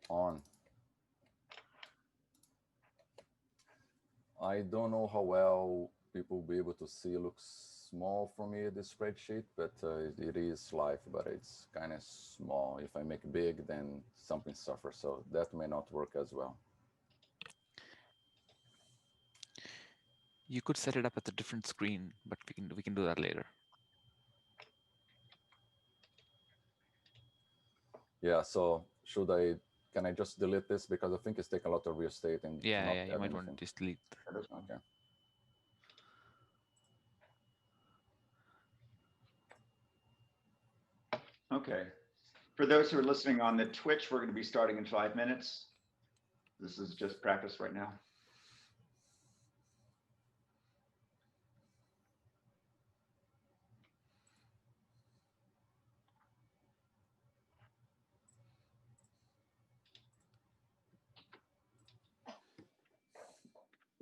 On. I don't know how well people will be able to see. It looks small for me, the spreadsheet, but it is live, but it's kind of small. If I make big, then something suffers. So that may not work as well. You could set it up as a different screen, but we can do that later. Yeah, so can I just delete this? Because I think it's taking a lot of real estate and not You add might want anything. to just delete. Okay. Okay. For those who are listening on the Twitch, we're going to be starting in 5 minutes. This is just practice right now.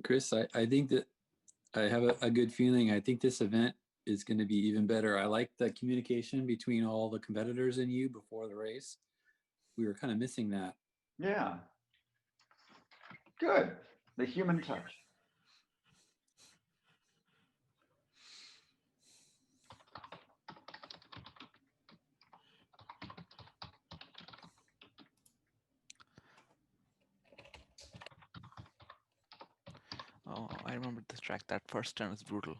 Chris, I think that I have a good feeling. I think this event is going to be even better. I like the communication between all the competitors and you before the race. We were kind of missing that. Yeah. Good. The human touch. Oh, I remember this track. That first turn was brutal.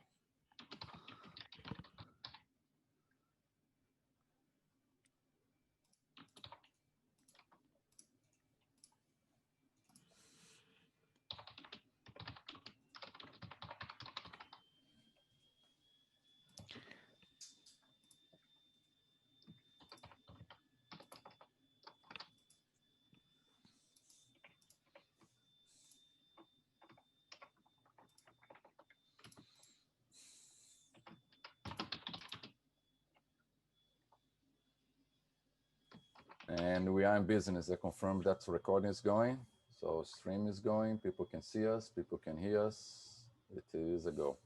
And we are in business. I confirm that recording is going. So stream is going. People can see us. People can hear us. It is a go.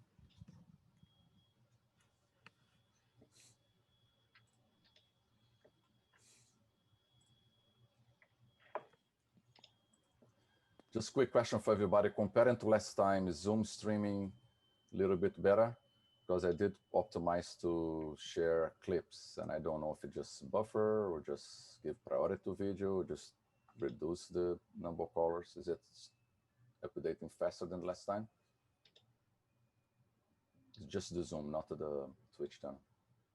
Just quick question for everybody. Comparing to last time, is Zoom streaming a little bit better? Because I did optimize to share clips, and I don't know if it just buffer or just give priority to video or just reduce the number of colors. Is it updating faster than last time? It's just the Zoom, not the Twitch channel.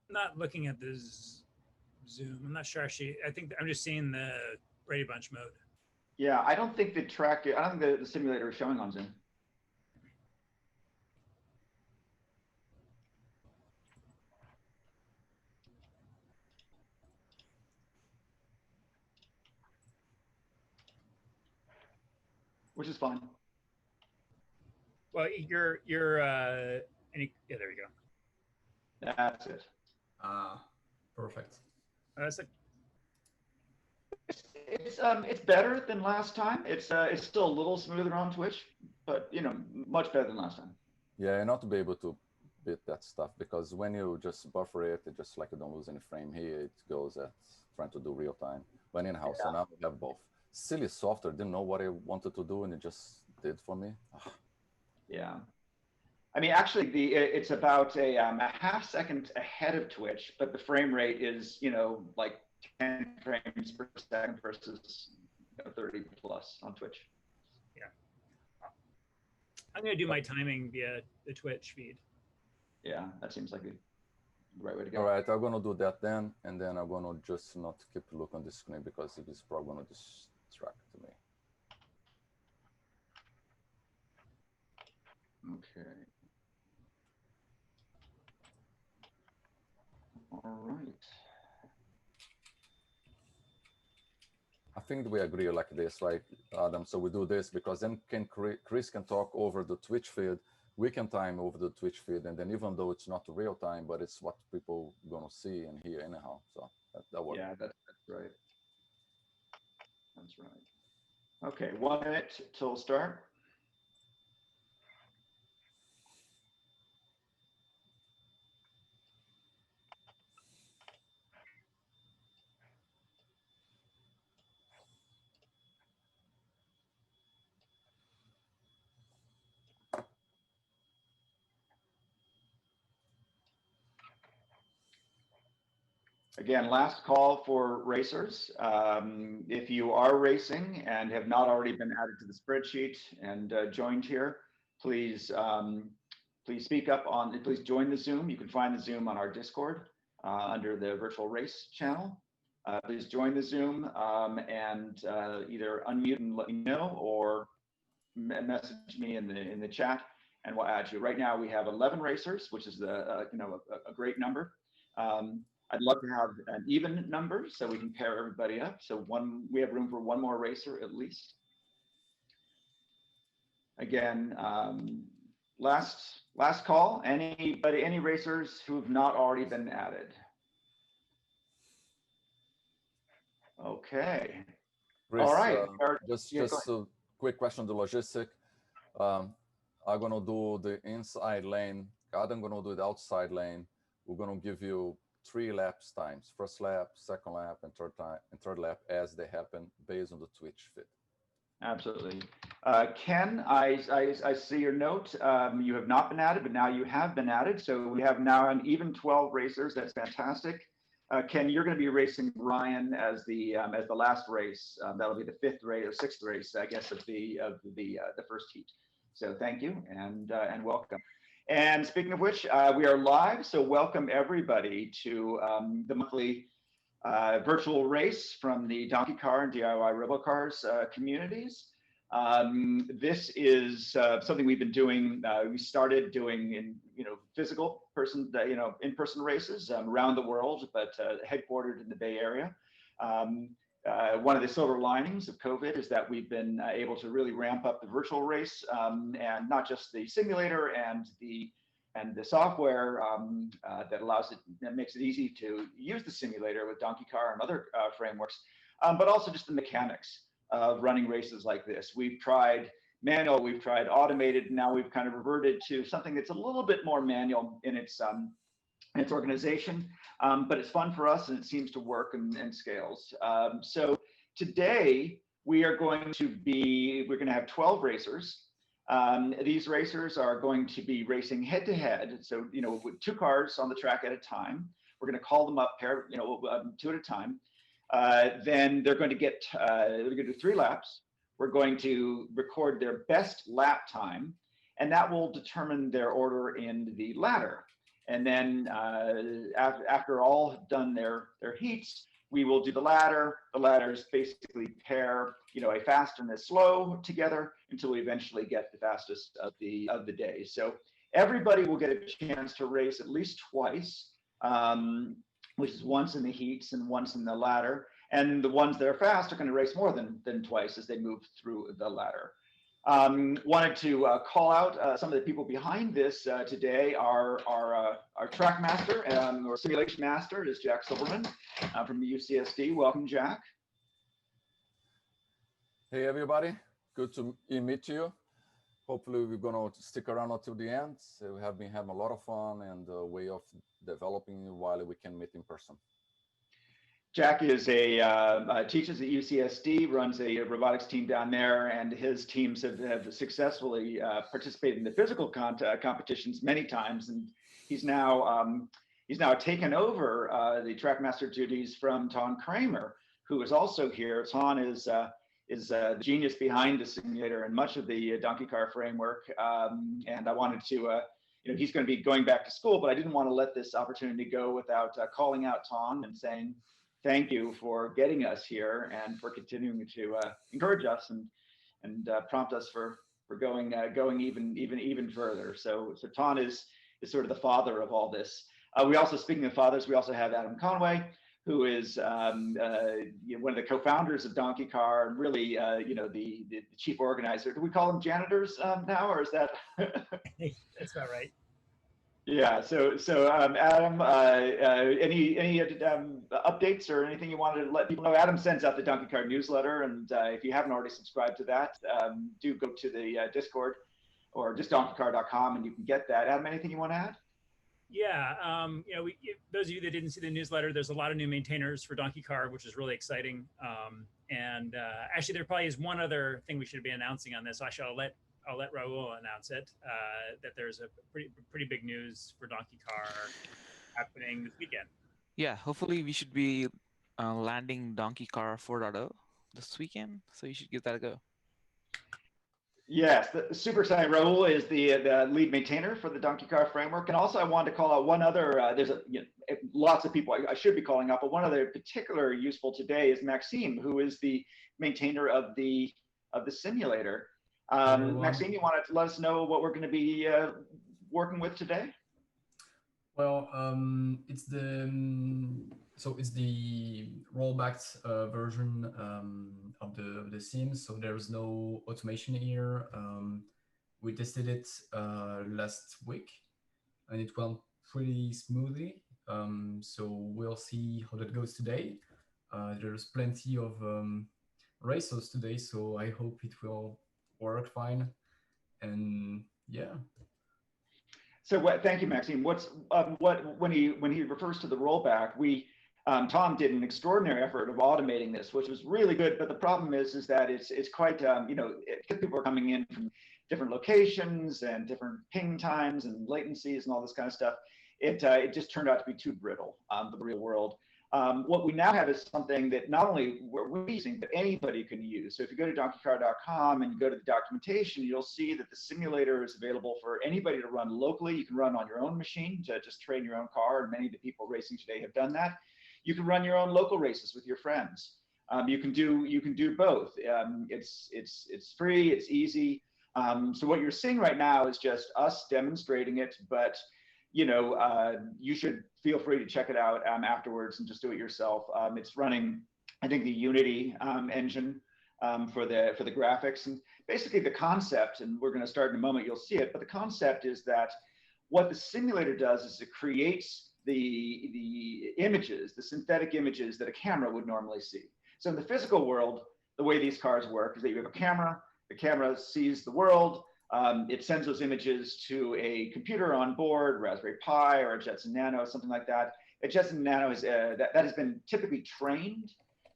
Not looking at the Zoom. I'm not sure actually. I think I'm just seeing the Brady Bunch mode. Yeah, I don't think the track, I don't think the simulator is showing on Zoom. Which is fine. Well, you're yeah, there we go. That's it. Perfect. That's like It's better than last time. It's still a little smoother on Twitch, but you know, much better than last time. Yeah, and not to be able to beat that stuff, because when you just buffer it, it just like you don't lose any frame here, it goes at trying to do real time. But anyhow, so now we have both. Silly software, didn't know what I wanted to do, and it just did for me. Yeah. I mean, actually, it's about a half second ahead of Twitch, but the frame rate is, you know, like 10 frames per second versus 30 plus on Twitch. Yeah. I'm going to do my timing via the Twitch feed. Yeah, that seems like the right way to go. All right, I'm going to do that then, and then I'm going to just not keep looking on the screen because it is probably going to distract me. Okay. All right. I think we agree like this, right, Adam? So we do this because then Chris can talk over the Twitch feed. We can time over the Twitch feed, and then even though it's not real time, but it's what people gonna see and hear anyhow. So that works. Yeah, that's right. That's right. Okay, 1 minute till start. Again, last call for racers. If you are racing and have not already been added to the spreadsheet and joined here, please please speak up on. Please join the Zoom. You can find the Zoom on our Discord under the virtual race channel. Please join the Zoom and either unmute and let me know, or message me in the chat, and we'll add you. Right now we have 11 racers, which is a great number. I'd love to have an even number so we can pair everybody up. So we have room for one more racer at least. Again, last call. Any racers who've not already been added? Okay. Chris, All right. Just go a quick question on the logistic. I'm gonna do the inside lane. Adam gonna do the outside lane. We're gonna give you 3 laps times: first lap, second lap, and third lap as they happen based on the Twitch fit. Absolutely. Ken, I see your note. You have not been added, but now you have been added. So we have now an even 12 racers. That's fantastic. Ken, you're going to be racing Ryan as the last race. That'll be the 5th race or 6th race, I guess, of the first heat. So thank you and welcome. And speaking of which, we are live. So welcome everybody to the monthly virtual race from the Donkey Car and DIY-RoboCars communities. This is something we've been doing. We started doing in physical person, in-person races around the world, but headquartered in the Bay Area. One of the silver linings of COVID is that we've been able to really ramp up the virtual race, and not just the simulator and the software that makes it easy to use the simulator with Donkey Car and other frameworks, but also just the mechanics of running races like this. We've tried manual, we've tried automated, and now we've kind of reverted to something that's a little bit more manual in its organization, but it's fun for us and it seems to work and scales. So today we're going to have 12 racers. These racers are going to be racing head to head. So, with 2 cars on the track at a time. We're going to call them up, 2 at a time. Then they're going to do 3 laps. We're going to record their best lap time, and that will determine their order in the ladder. And then after all have done their heats, we will do the ladder. The ladders basically pair, a fast and a slow together until we eventually get the fastest of the day. So everybody will get a chance to race at least twice, which is once in the heats and once in the ladder. And the ones that are fast are going to race more than twice as they move through the ladder. Wanted to call out some of the people behind this today. Our track master or simulation master is Jack Silverman from the UCSD. Welcome, Jack. Hey everybody, good to meet you. Hopefully we're going to stick around until the end. So we have been having a lot of fun and a way of developing while we can meet in person. Jack is teaches at UCSD, runs a robotics team down there, and his teams have successfully participated in the physical competitions many times. And he's now taken over the track master duties from Ton Kramer, who is also here. Ton is the genius behind the simulator and much of the Donkey Car framework. And I wanted to, he's going to be going back to school, but I didn't want to let this opportunity go without calling out Ton and saying, thank you for getting us here and for continuing to encourage us and prompt us for going even further. So Ton is sort of the father of all this. We also, speaking of fathers, we also have Adam Conway, who is one of the co-founders of Donkey Car and really the chief organizer. Do we call them janitors now, or is that? That's about right. Yeah. So Adam, any updates or anything you wanted to let people know? Adam sends out the Donkey Car newsletter, and if you haven't already subscribed to that, do go to the Discord or just donkeycar.com and you can get that. Adam, anything you want to add? Yeah, those of you that didn't see the newsletter, there's a lot of new maintainers for Donkey Car, which is really exciting. Actually, there probably is one other thing we should be announcing on this. So actually, I'll let Raul announce it. That there's a pretty big news for Donkey Car happening this weekend. Yeah, hopefully we should be landing Donkey Car 4.0 this weekend, so you should give that a go. Yes, super exciting. Raul is the lead maintainer for the Donkey Car framework. And also I wanted to call out one other, there's lots of people I should be calling out, but one other particular useful today is Maxime, who is the maintainer of the simulator. Maxime, you want to let us know what we're going to be working with today? Well, it's the it's the rollback version of the sims. So there's no automation here. We tested it last week, and it went pretty smoothly. So we'll see how that goes today. There's plenty of races today, so I hope it will work fine. And yeah. So thank you, Maxime. When he refers to the rollback, Tom did an extraordinary effort of automating this, which was really good. But the problem is that it's quite people are coming in from different locations and different ping times and latencies and all this kind of stuff. It just turned out to be too brittle, the real world. What we now have is something that not only we're using, but anybody can use. So if you go to donkeycar.com and you go to the documentation, you'll see that the simulator is available for anybody to run locally. You can run on your own machine to just train your own car, and many of the people racing today have done that. You can run your own local races with your friends. You can do both. It's free, it's easy. So what you're seeing right now is just us demonstrating it, but you should feel free to check it out afterwards and just do it yourself. It's running, I think, the Unity engine for the graphics, and basically the concept, and we're going to start in a moment, you'll see it, but the concept is that what the simulator does is it creates the images, the synthetic images that a camera would normally see. So in the physical world, the way these cars work is that you have a camera, the camera sees the world, it sends those images to a computer on board, Raspberry Pi or a Jetson Nano, something like that. A Jetson Nano is that has been typically trained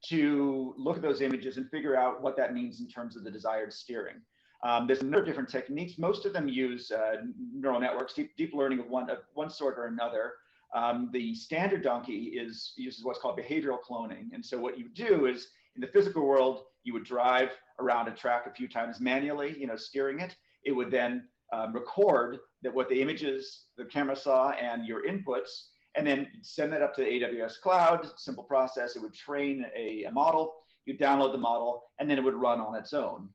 to look at those images and figure out what that means in terms of the desired steering. There's a number of different techniques. Most of them use neural networks, deep learning of one sort or another. The standard donkey uses what's called behavioral cloning. And so what you do is, in the physical world, you would drive around a track a few times manually, steering it. It would then record what the images the camera saw and your inputs, and then send that up to the AWS cloud. Simple process. It would train a model. You download the model, and then it would run on its own.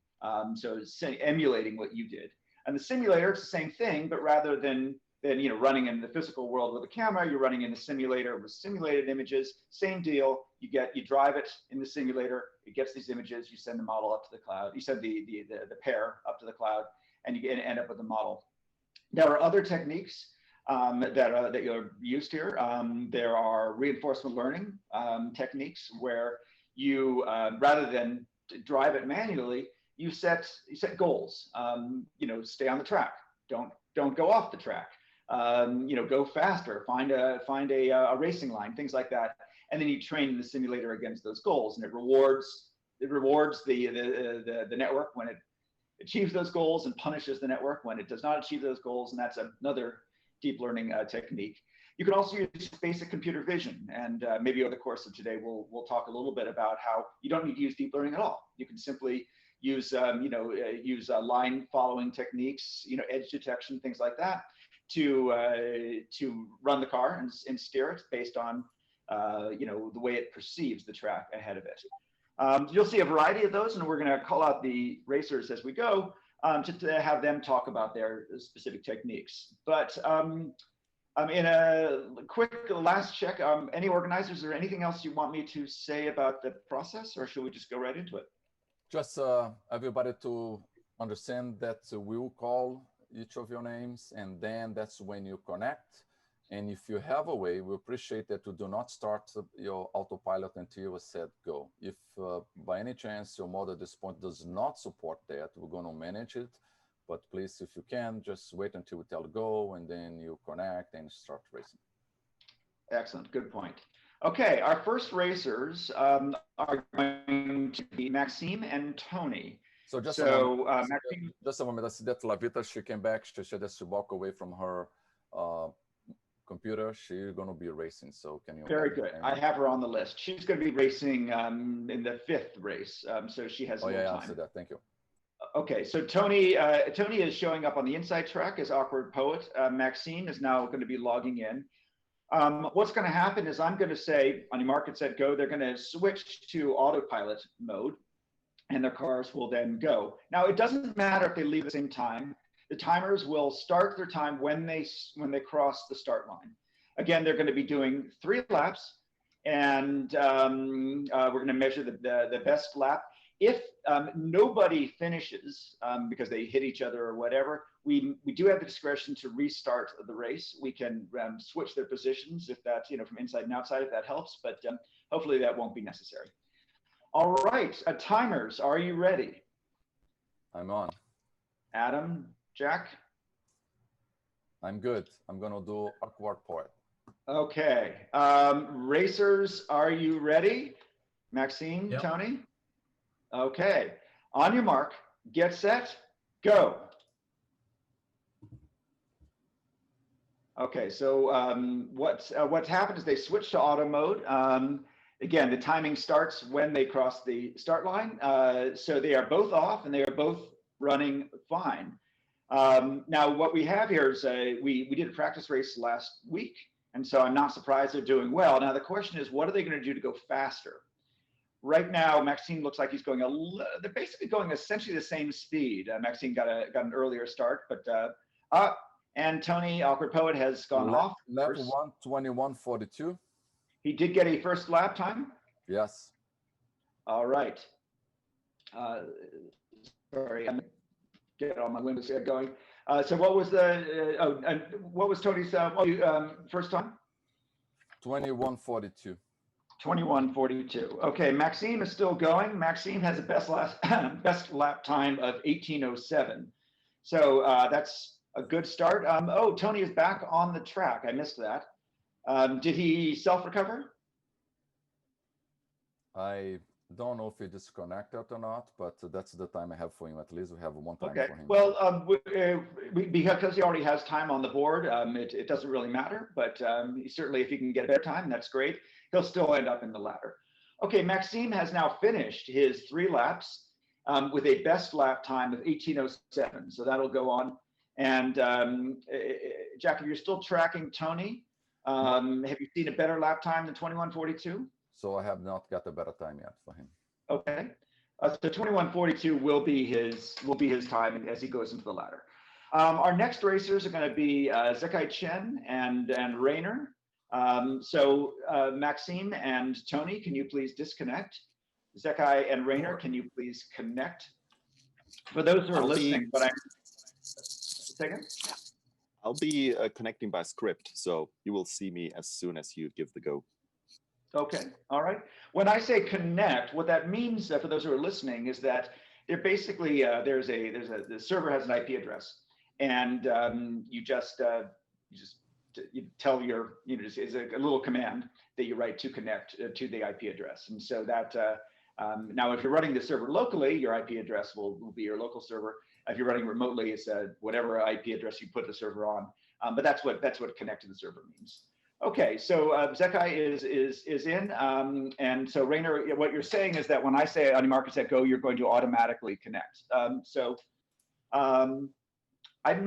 So it's emulating what you did. And the simulator, it's the same thing, but rather than running in the physical world with a camera, you're running in the simulator with simulated images. Same deal. You drive it in the simulator. It gets these images. You send the model up to the cloud. You send the pair up to the cloud, and you end up with a model. There are other techniques that you're used here. There are reinforcement learning techniques where you, rather than drive it manually, you set goals. Stay on the track. Don't go off the track. Go faster. Find a racing line. Things like that. And then you train the simulator against those goals, and it rewards the network when it achieves those goals and punishes the network when it does not achieve those goals. And that's another deep learning technique. You can also use basic computer vision, and maybe over the course of today, we'll talk a little bit about how you don't need to use deep learning at all. You can simply use line following techniques, edge detection, things like that, to run the car and steer it based on the way it perceives the track ahead of it. You'll see a variety of those, and we're going to call out the racers as we go to have them talk about their specific techniques. But in a quick last check, any organizers or anything else you want me to say about the process, or should we just go right into it? Just everybody to understand that we will call each of your names, and then that's when you connect. And if you have a way, we appreciate that you do not start your autopilot until you said go. If by any chance your model at this point does not support that, we're going to manage it. But please, if you can, just wait until we tell go, and then you connect and start racing. Excellent. Good point. Okay, our first racers are going to be Maxime and Tony. So just a moment. I see that Lavita, she came back. She just walk away from her computer. She's going to be racing. So can you? Very good. I have her on the list. She's going to be racing in the 5th race. So she has a little time. I said that. Thank you. Okay, so Tony is showing up on the inside track as Awkward Poet. Maxime is now going to be logging in. What's going to happen is I'm going to say, on your mark, get set, go. They're going to switch to autopilot mode, and their cars will then go. Now, it doesn't matter if they leave at the same time. The timers will start their time when they cross the start line. Again, they're going to be doing 3 laps, and we're going to measure the best lap. If nobody finishes because they hit each other or whatever, we do have the discretion to restart the race. We can switch their positions if that's, from inside and outside, if that helps, but hopefully that won't be necessary. All right, timers, are you ready? I'm on. Adam, Jack? I'm good. I'm going to do Awkward Poet. Okay. Racers, are you ready? Maxime, Yep. Tony? Okay. On your mark, get set, go. Okay, so what's happened is they switched to auto mode. Again, the timing starts when they cross the start line. So they are both off and they are both running fine. Now, what we have here is we did a practice race last week, and so I'm not surprised they're doing well. Now, the question is, what are they going to do to go faster? Right now, Maxime looks like he's going they're basically going essentially the same speed. Maxime got an earlier start, but and Tony, Awkward Poet, has gone off. Lap 1, 21:42. He did get a first lap time? Yes. All right. Sorry, I'm get all my windows going. So what was what was Tony's first time? 21:42. 21:42. Okay, Maxime is still going. Maxime has a best lap time of 18:07. So that's a good start. Tony is back on the track. I missed that. Did he self-recover? I don't know if he disconnected or not, but that's the time I have for him. At least we have one time Okay. for him. Well, because he already has time on the board, it doesn't really matter. But certainly, if he can get a better time, that's great. He'll still end up in the ladder. Okay, Maxime has now finished his 3 laps with a best lap time of 18:07. So that'll go on. And Jack, if you're still tracking Tony, have you seen a better lap time than 21:42? So I have not got a better time yet for him. Okay, so 21:42 will be his time as he goes into the ladder. Our next racers are going to be Zekai Chen and Rainer. So Maxime and Tony, can you please disconnect? Zekai and Rainer, can you please connect? For those who are listening, but second. I'll be connecting by script, so you will see me as soon as you give the go. Okay, all right. When I say connect, what that means for those who are listening is that they're basically the server has an IP address, and you tell it's a little command that you write to connect to the IP address, and so that now if you're running the server locally, your IP address will be your local server. If you're running remotely, it's whatever IP address you put the server on. But that's what connect to the server means. Okay, so Zekai is in, and so Rainer, what you're saying is that when I say on your mark set go, you're going to automatically connect. I'm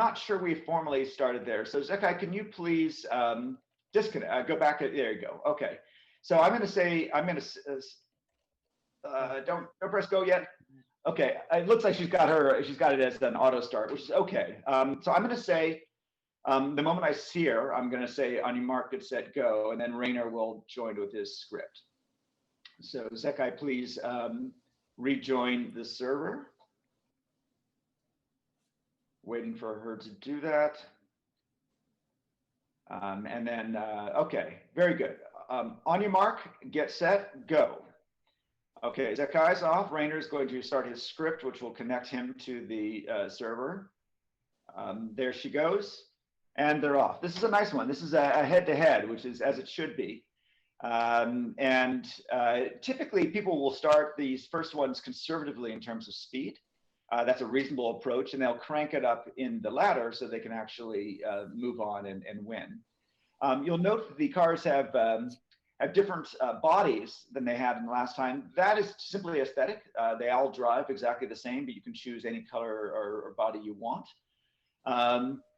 not sure we formally started there. So Zekai, can you please disconnect? Go back. There you go. Okay, so I'm going to say don't press go yet. Okay, it looks like she's got it as an auto start, which is okay. So I'm going to say. The moment I see her, I'm going to say on your mark, get set, go, and then Rainer will join with his script. So Zekai, please rejoin the server. Waiting for her to do that. And then, okay, very good. On your mark, get set, go. Okay, Zekai's off. Rainer's going to start his script, which will connect him to the server. There she goes. And they're off. This is a nice one. This is a head-to-head, which is as it should be. Typically, people will start these first ones conservatively in terms of speed. That's a reasonable approach, and they'll crank it up in the ladder so they can actually move on and win. You'll note that the cars have different bodies than they had in the last time. That is simply aesthetic. They all drive exactly the same, but you can choose any color or body you want.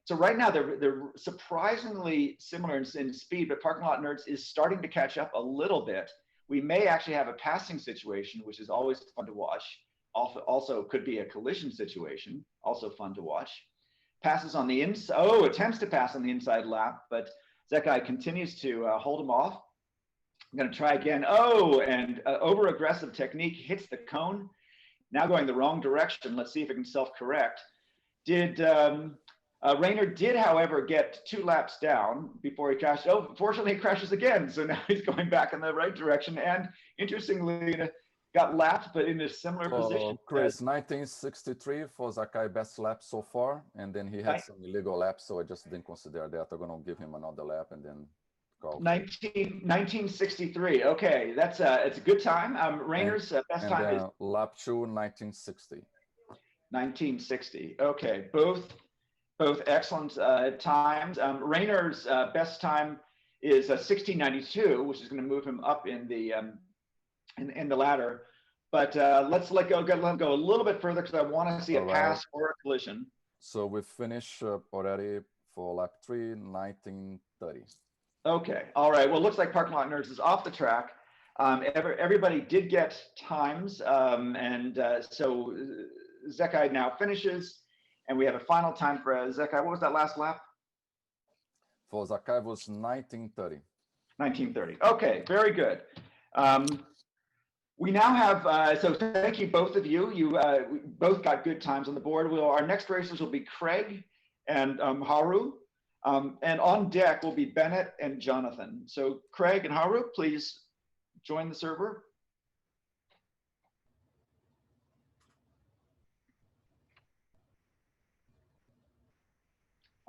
So right now they're surprisingly similar in speed, but Parking Lot Nerds is starting to catch up a little bit. We may actually have a passing situation, which is always fun to watch. Also could be a collision situation, also fun to watch. Passes on the inside, attempts to pass on the inside lap, but Zekai continues to hold him off. I'm gonna try again. And over-aggressive technique hits the cone. Now going the wrong direction. Let's see if it can self-correct. Rainer did, however, get 2 laps down before he crashed. Fortunately, he crashes again. So now he's going back in the right direction. And interestingly, got lapped, but in a similar position. Chris, 1963 for Zakai best lap so far. And then he had some illegal laps, so I just didn't consider that. I'm going to give him another lap and then go. 1963. Okay, it's a good time. Rainer's best time is lap 2, 1960. 1960. Okay, both excellent times. Rainer's best time is 1692, which is going to move him up in the ladder. But let's let him go a little bit further because I want to see a pass or a collision. So we finished already for lap 3, 1930. Okay, all right. Well, it looks like Parking Lot Nerds is off the track. Everybody did get times, so Zekai now finishes. And we have a final time for Zekai. What was that last lap? For Zekai was 1930. 1930. Okay, very good. We now have, so thank you both of you. You both got good times on the board. Our next racers will be Craig and Haru. And on deck will be Bennett and Jonathan. So Craig and Haru, please join the server.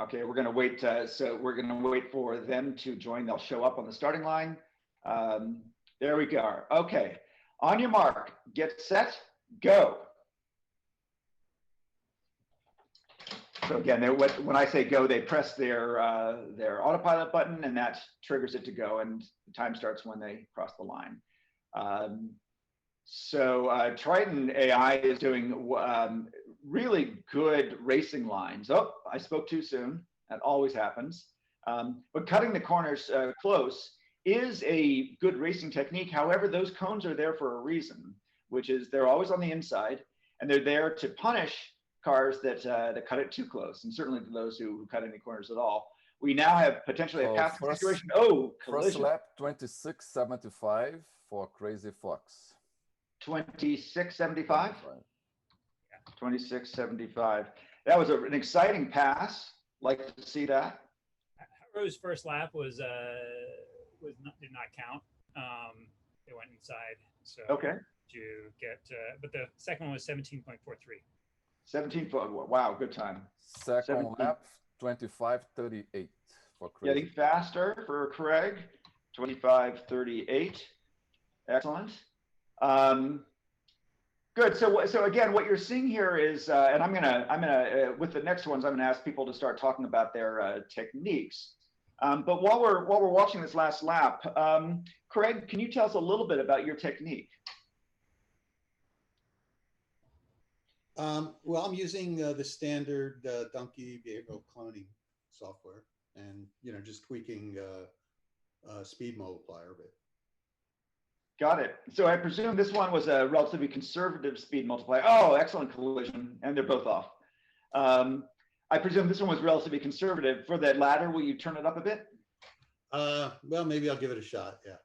Okay, we're going to wait. So we're going to wait for them to join. They'll show up on the starting line. There we go. Okay, on your mark, get set, go. So again, when I say go, they press their autopilot button, and that triggers it to go, and the time starts when they cross the line. Triton AI is doing really good racing lines. Oh, I spoke too soon. That always happens. But cutting the corners close is a good racing technique. However, those cones are there for a reason, which is they're always on the inside, and they're there to punish cars that cut it too close, and certainly to those who cut any corners at all. We now have potentially a passing situation. Oh, collision. First lap, 26.75 for Crazy Fox. 26.75? 26.75. That was an exciting pass. Like to see that. Haru's first lap did not count. It went inside. So okay. To get, but the second one was 17.43. 17 foot. Wow, good time. Second lap, 25.38 for Craig. Getting faster for Craig. 25.38. Excellent. Good. So again, what you're seeing here is, and I'm gonna with the next ones, I'm gonna ask people to start talking about their techniques. But while we're watching this last lap, Craig, can you tell us a little bit about your technique? Well, I'm using the standard Donkey behavioral cloning software, and just tweaking speed multiplier a bit. Got it. So I presume this one was a relatively conservative speed multiplier. Oh, excellent collision, and they're both off. I presume this one was relatively conservative. For that ladder, will you turn it up a bit? Well, maybe I'll give it a shot. Yeah.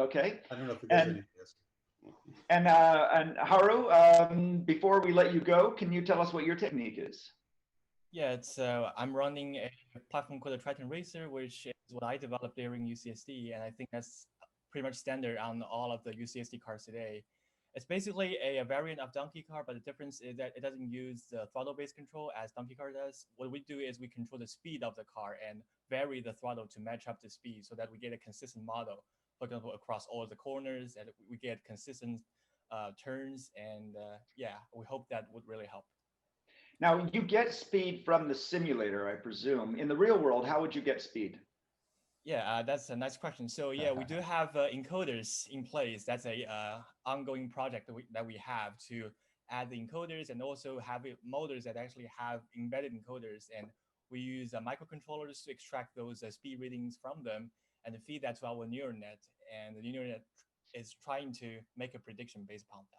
Okay. I don't know if it does anything. And Haru, before we let you go, can you tell us what your technique is? Yeah, it's I'm running a platform called the Triton Racer, which is what I developed during UCSD, and I think that's pretty much standard on all of the UCSD cars today. It's basically a variant of Donkey Car, but the difference is that it doesn't use the throttle-based control as Donkey Car does. What we do is we control the speed of the car and vary the throttle to match up the speed so that we get a consistent model, for example, across all the corners, and we get consistent turns, and yeah, we hope that would really help. Now, you get speed from the simulator, I presume. In the real world, how would you get speed? Yeah, that's a nice question. So yeah, we do have encoders in place. That's a ongoing project that we have to add the encoders and also have motors that actually have embedded encoders. And we use microcontrollers to extract those speed readings from them and feed that to our neural net. And the neural net is trying to make a prediction based upon that.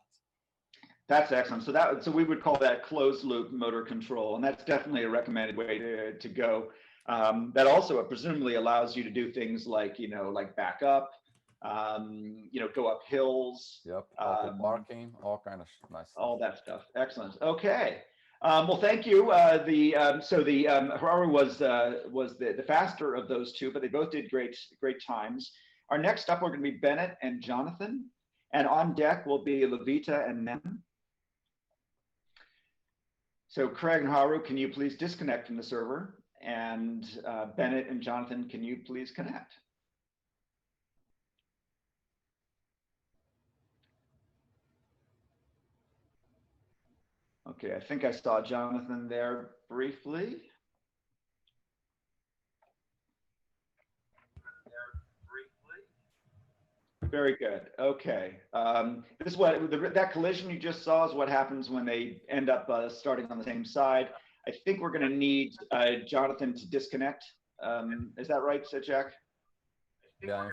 That's excellent. So we would call that closed loop motor control, and that's definitely a recommended way to go. That also presumably allows you to do things like, like back up, go up hills. Yep, auto parking, all kind of nice stuff. All that stuff. Excellent. Okay. Well, thank you. Hararu was the faster of those two, but they both did great times. Our next up, we're going to be Bennett and Jonathan, and on deck will be Levita and Nem. So Craig and Haru, can you please disconnect from the server? And Bennett and Jonathan, can you please connect? Okay, I think I saw Jonathan there briefly. Very good. Okay. This is that collision you just saw is what happens when they end up starting on the same side. I think we're going to need Jonathan to disconnect. Is that right, Jack? Yeah.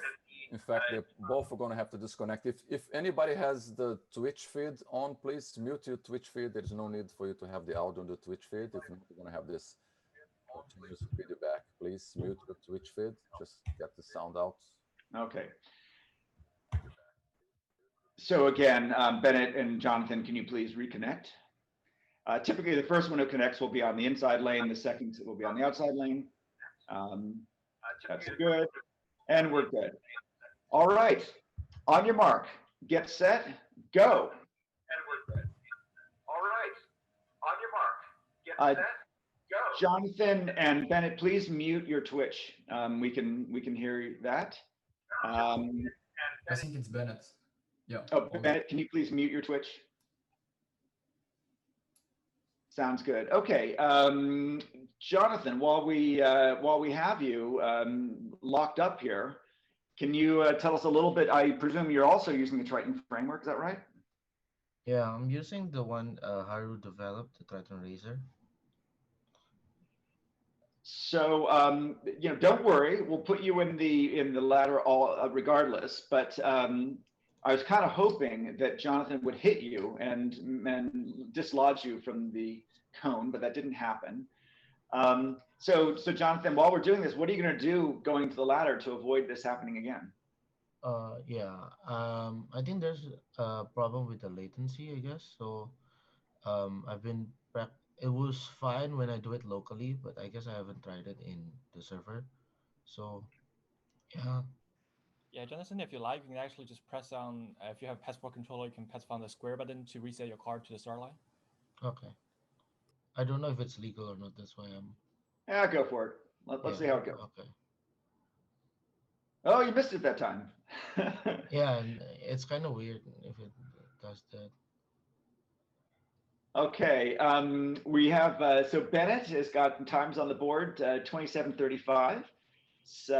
In fact, they both are going to have to disconnect. If anybody has the Twitch feed on, please mute your Twitch feed. There's no need for you to have the audio on the Twitch feed. If you're going to have this continuous feedback, please mute your Twitch feed. Just get the sound out. Okay. So again, Bennett and Jonathan, can you please reconnect? Typically, the first one who connects will be on the inside lane. The second will be on the outside lane. That's good. And we're good. All right. On your mark, get set, go. And we're good. All right. On your mark, get set, go. Jonathan and Bennett, please mute your Twitch. We can hear that. I think it's Bennett. Yeah. Oh, Bennett, can you please mute your Twitch? Sounds good. Okay, Jonathan, while we have you locked up here, can you tell us a little bit? I presume you're also using the Triton framework. Is that right? Yeah, I'm using the one Haru developed, the Triton Racer. So don't worry, we'll put you in the ladder regardless. But I was kind of hoping that Jonathan would hit you and dislodge you from the cone, but that didn't happen. So Jonathan, while we're doing this, what are you going to do going to the ladder to avoid this happening again? I think there's a problem with the latency, I guess. So it was fine when I do it locally, but I guess I haven't tried it in the server. So yeah. Yeah, Jonathan, if you like, you can actually just press on, if you have passport controller, you can press on the square button to reset your car to the start line. Okay. I don't know if it's legal or not. That's why I'm. Yeah, go for it. Let's see how it goes. Okay. Oh, you missed it that time. Yeah, and it's kind of weird if it does that. Okay, we have, so Bennett has got times on the board, 27:35. It's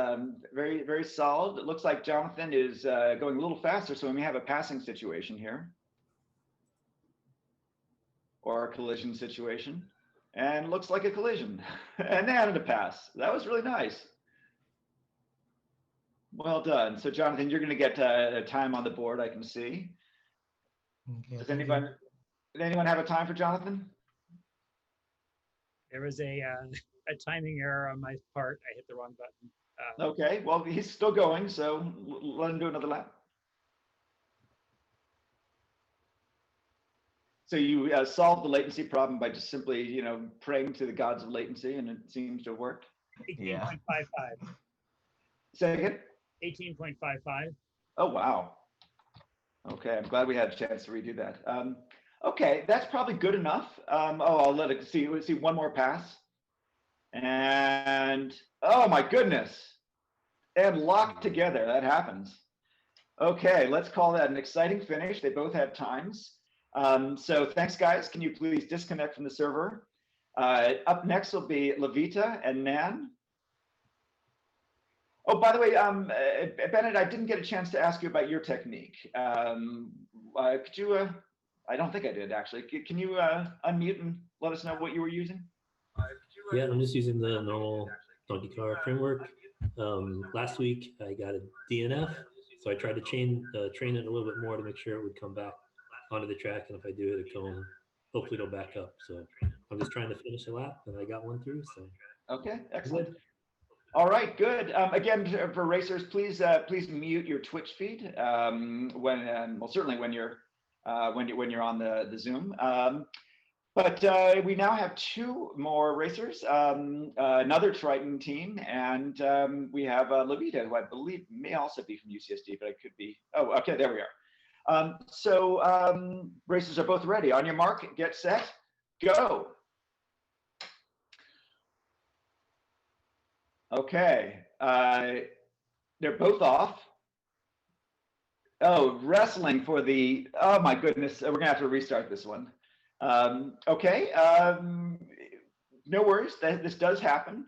very, very solid. It looks like Jonathan is going a little faster, so we may have a passing situation here. Or a collision situation. And looks like a collision. And they added a pass. That was really nice. Well done. So Jonathan, you're going to get a time on the board, I can see. Okay, Does anyone have a time for Jonathan? There was a timing error on my part. I hit the wrong button. Okay, well, he's still going, so let him do another lap. So you solved the latency problem by just simply, praying to the gods of latency, and it seems to have worked. 18.55. Say again? 18.55. Oh, wow. Okay, I'm glad we had a chance to redo that. Okay, that's probably good enough. I'll let it see one more pass. And, oh my goodness. And locked together, that happens. Okay, let's call that an exciting finish. They both have times. So thanks, guys. Can you please disconnect from the server? Up next will be Levita and Nan. Oh, by the way, Bennett, I didn't get a chance to ask you about your technique. Could you, I don't think I did actually. Can you unmute and let us know what you were using? Yeah, I'm just using the normal donkey car framework. Last week I got a DNF, so I tried to train it a little bit more to make sure it would come back onto the track, and if I do it, hopefully it'll back up. So I'm just trying to finish a lap, and I got one through. So okay, excellent. All right, good. Again, for racers, please mute your Twitch feed well, certainly when you're on the Zoom. But we now have two more racers, another Triton team, and we have Levita, who I believe may also be from UCSD, but I could be. Oh, okay, there we are. Racers are both ready. On your mark, get set, go. Okay, they're both off. Oh, wrestling for the, oh my goodness, we're gonna have to restart this one. Okay, no worries, this does happen.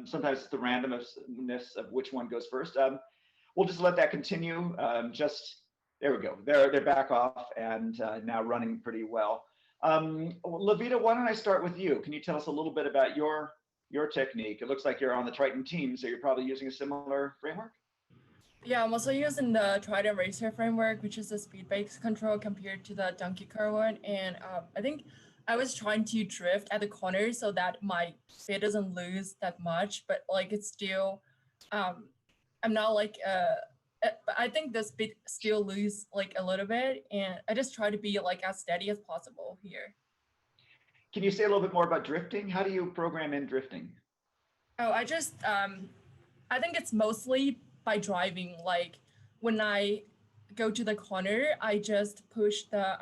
Sometimes it's the randomness of which one goes first. We'll just let that continue. There we go, they're back off and now running pretty well. Levita, why don't I start with you? Can you tell us a little bit about your technique? It looks like you're on the Triton team, so you're probably using a similar framework? Yeah, I'm also using the Triton Racer framework, which is a speed-based control compared to the donkey car one. And I think I was trying to drift at the corner so that my speed doesn't lose that much, but like it's still, I'm not like, I think the speed still lose like a little bit, and I just try to be like as steady as possible here. Can you say a little bit more about drifting? How do you program in drifting? Oh, I just, I think it's mostly by driving. Like when I go to the corner, I just push the,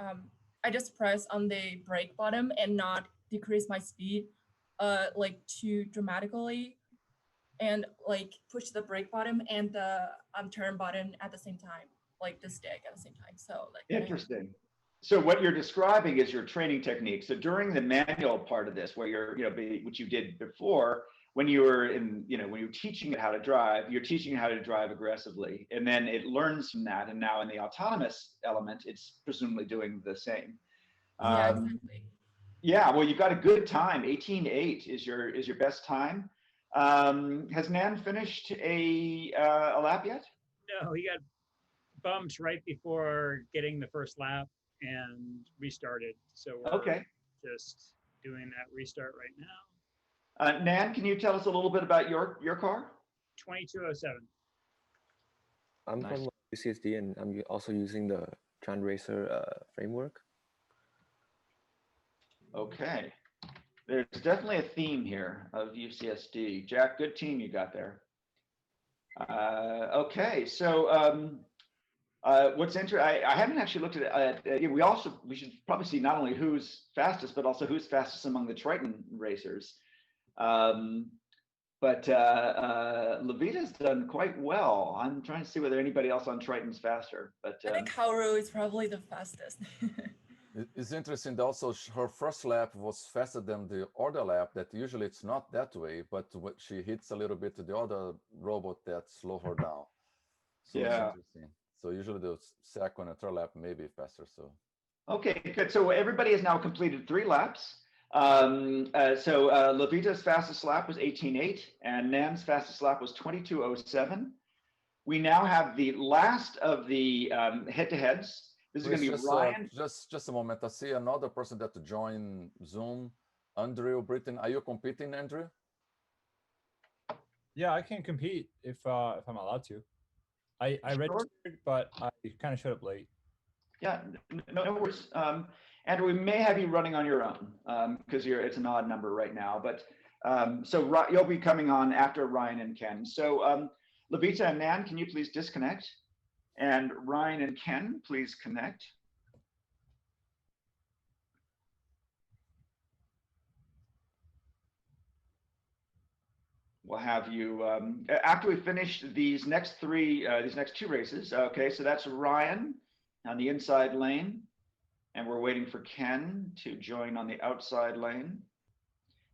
I just press on the brake button and not decrease my speed like too dramatically, and like push the brake button and the turn button at the same time, like the stick at the same time. So like interesting. So what you're describing is your training technique. So during the manual part of this, where you're, which you did before, when you were when you're teaching it how to drive, you're teaching it how to drive aggressively, and then it learns from that. And now in the autonomous element, it's presumably doing the same. Yeah, exactly. Yeah, well, you've got a good time. 18:8 is your best time. Has Nan finished a lap yet? No, he got bumped right before getting the first lap and restarted. So we're just doing that restart right now. Nan, can you tell us a little bit about your car? 2207. I'm from UCSD, and I'm also using the Triton Racer framework. Okay, there's definitely a theme here of UCSD. Jack, good team you got there. Okay, so what's interesting, I haven't actually looked at it. We should probably see not only who's fastest, but also who's fastest among the Triton racers. But Levita's done quite well. I'm trying to see whether anybody else on Triton's faster. But I think Haru is probably the fastest. It's interesting also, her first lap was faster than the other lap. That usually it's not that way, but she hits a little bit to the other robot that slow her down. So yeah. It's interesting. So usually the second and third lap may be faster. So okay, good. So everybody has now completed 3 laps. So Levita's fastest lap was 18:8, and Nan's fastest lap was 22:07. We now have the last of the head-to-heads. This is going to be Ryan. Just a moment. I see another person that joined Zoom. Andrew Britton, are you competing, Andrew? Yeah, I can compete if I'm allowed to. I registered, but I kind of showed up late. Yeah, no worries. Andrew, we may have you running on your own because it's an odd number right now. But so you'll be coming on after Ryan and Ken. So Levita and Nan, can you please disconnect? And Ryan and Ken, please connect. We'll have you after we finish these next 2 races. Okay, so that's Ryan on the inside lane, and we're waiting for Ken to join on the outside lane.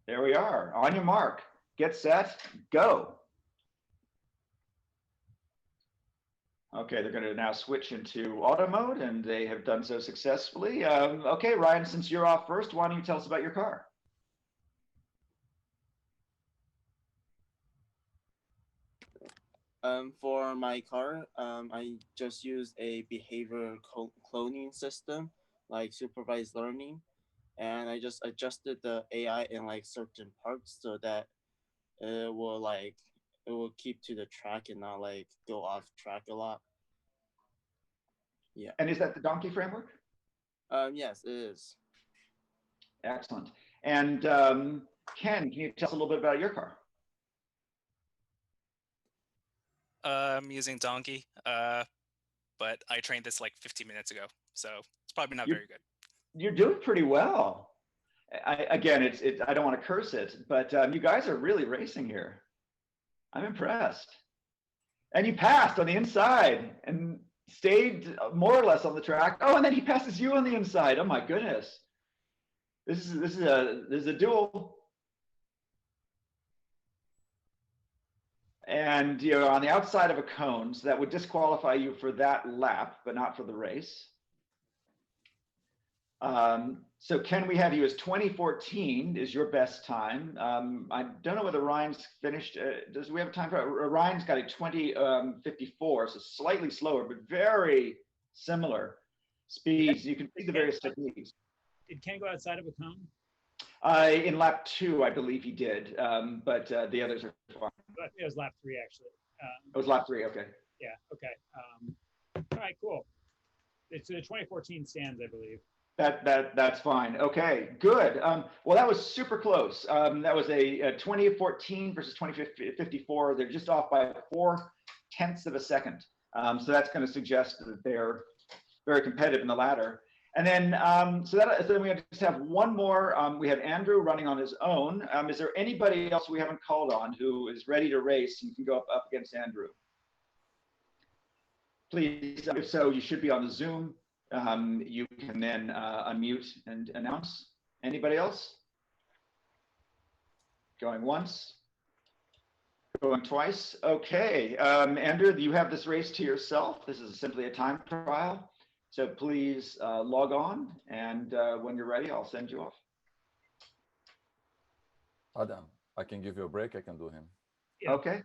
There we are. On your mark, get set, go. Okay, they're going to now switch into auto mode, and they have done so successfully. Okay, Ryan, since you're off first, why don't you tell us about your car? For my car, I just use a behavior cloning system, like supervised learning, and I just adjusted the AI in like certain parts so that it will keep to the track and not like go off track a lot. Yeah. And is that the Donkey framework? Yes, it is. Excellent. And Ken, can you tell us a little bit about your car? I'm using Donkey, but I trained this like 15 minutes ago, so it's probably not very good. You're doing pretty well. Again, I don't want to curse it, but you guys are really racing here. I'm impressed. And you passed on the inside and stayed more or less on the track. Oh, and then he passes you on the inside. Oh my goodness. This is a duel. And you're on the outside of a cone, so that would disqualify you for that lap, but not for the race. So Ken, we have you as 2014 is your best time. I don't know whether Ryan's finished. Does we have time for Ryan's got a 2054, so slightly slower, but very similar speeds. You can see the various techniques. Did Ken go outside of a cone? In lap 2, I believe he did, but the others are fine. I think it was lap 3, actually. It was lap 3, okay. Yeah, okay. All right, cool. It's the 2014 stands, I believe. That's fine. Okay, good. Well, that was super close. That was a 2014 versus 2054. They're just off by 0.4 of a second. So that's going to suggest that they're very competitive in the ladder. And then, so then we just have one more. We have Andrew running on his own. Is there anybody else we haven't called on who is ready to race? You can go up against Andrew. Please, if so, you should be on the Zoom. You can then unmute and announce. Anybody else? Going once? Going twice? Okay. Andrew, you have this race to yourself. This is simply a time trial. So please log on, and when you're ready, I'll send you off. Adam, I can give you a break. I can do him. Yeah. Okay.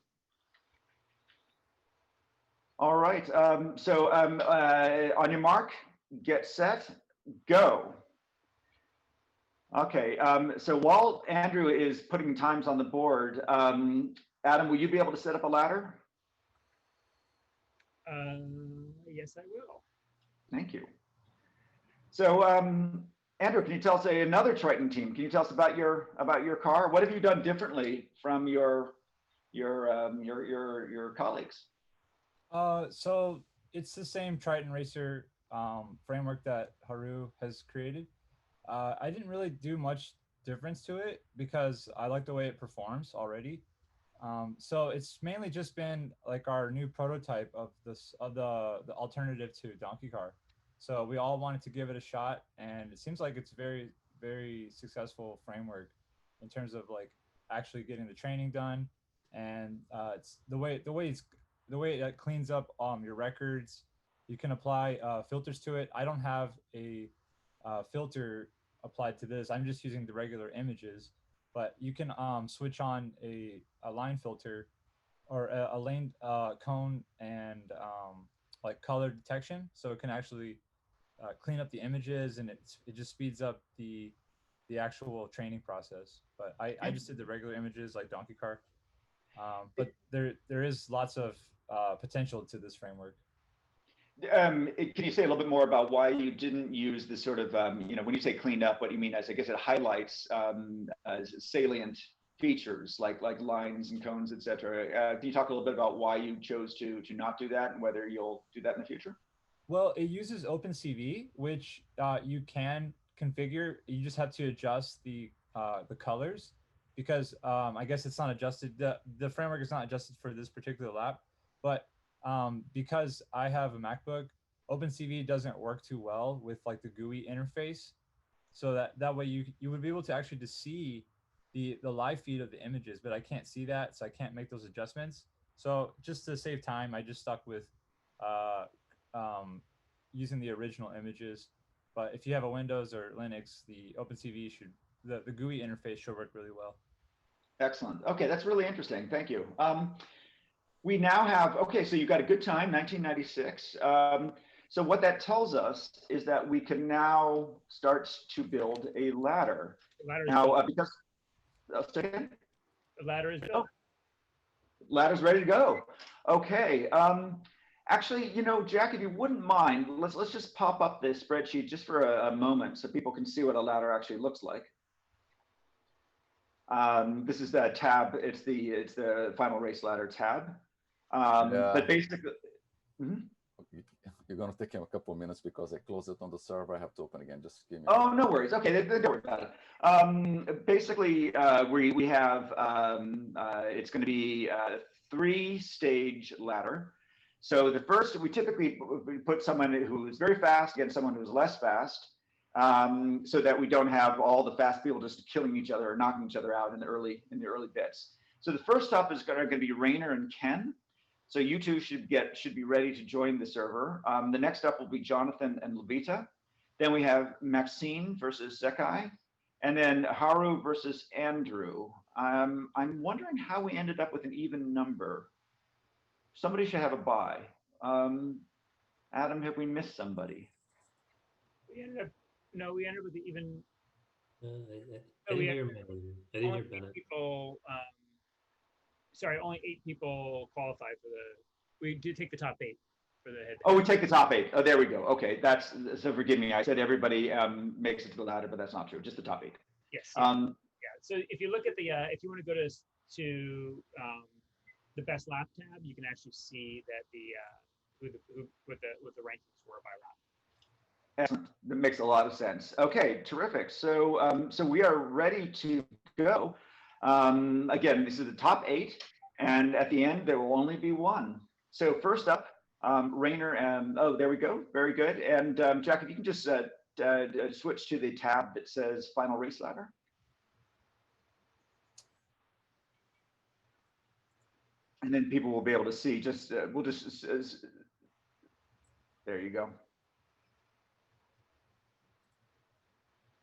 All right. So on your mark, get set, go. Okay. So while Andrew is putting times on the board, Adam, will you be able to set up a ladder? Yes, I will. Thank you. So, Andrew, can you tell us another Triton team? Can you tell us about your car? What have you done differently from your colleagues? So it's the same Triton Racer framework that Haru has created. I didn't really do much difference to it because I like the way it performs already. So it's mainly just been like our new prototype of the alternative to Donkey Car. So we all wanted to give it a shot, and it seems like it's very, very successful framework in terms of like actually getting the training done, and it's the way it cleans up your records. You can apply filters to it. I don't have a filter applied to this. I'm just using the regular images, but you can switch on a line filter or a lane cone and like color detection, so it can actually clean up the images, and it just speeds up the actual training process. But I just did the regular images like Donkey Car. But there is lots of potential to this framework. Can you say a little bit more about why you didn't use the sort of, when you say cleaned up, what you mean as, I guess it highlights salient features like lines and cones, et cetera. Can you talk a little bit about why you chose to not do that and whether you'll do that in the future? Well, it uses OpenCV, which you can configure. You just have to adjust the colors because I guess it's not adjusted. The framework is not adjusted for this particular lap, but because I have a MacBook, OpenCV doesn't work too well with like the GUI interface. So that way you would be able to actually just see the live feed of the images, but I can't see that, so I can't make those adjustments. So just to save time, I just stuck with using the original images. But if you have a Windows or Linux, the OpenCV the GUI interface should work really well. Excellent. Okay, that's really interesting. Thank you. We now have, okay, so you've got a good time, 1996. So what that tells us is that we can now start to build a ladder. Now, because, second? The ladder is built. Oh, ladder's ready to go. Okay. Actually, you know, Jack, if you wouldn't mind, let's just pop up this spreadsheet just for a moment so people can see what a ladder actually looks like. This is the tab. It's the final race ladder tab. But basically, you're going to take him a couple of minutes because I closed it on the server. I have to open again. Just give me. Oh, no worries. Okay, don't worry about it. Basically, we have it's going to be a 3-stage ladder. So the first, we typically put someone who's very fast against someone who's less fast, so that we don't have all the fast people just killing each other or knocking each other out in the early bits. So the first up is going to be Rainer and Ken. So you two should be ready to join the server. The next up will be Jonathan and Levita. Then we have Maxine versus Zekai, and then Haru versus Andrew. I'm wondering how we ended up with an even number. Somebody should have a bye. Adam, have we missed somebody? We ended up with the even. I didn't hear Bennett. People. Sorry, only 8 people qualified for the. We did take the top 8 for the head. Oh, we take the top 8. Oh, there we go. Okay, so forgive me. I said everybody makes it to the ladder, but that's not true. Just the top 8. Yes. Yeah. So if you look at the, if you want to go to the best lap tab, you can actually see that what the rankings were by lap. Excellent. That makes a lot of sense. Okay, terrific. So so we are ready to go. Again, this is the top 8, and at the end there will only be one. So first up, Rainer, and oh, there we go. Very good. And Jack, if you can just switch to the tab that says Final Race Ladder. And then people will be able to see. Just we'll just there you go.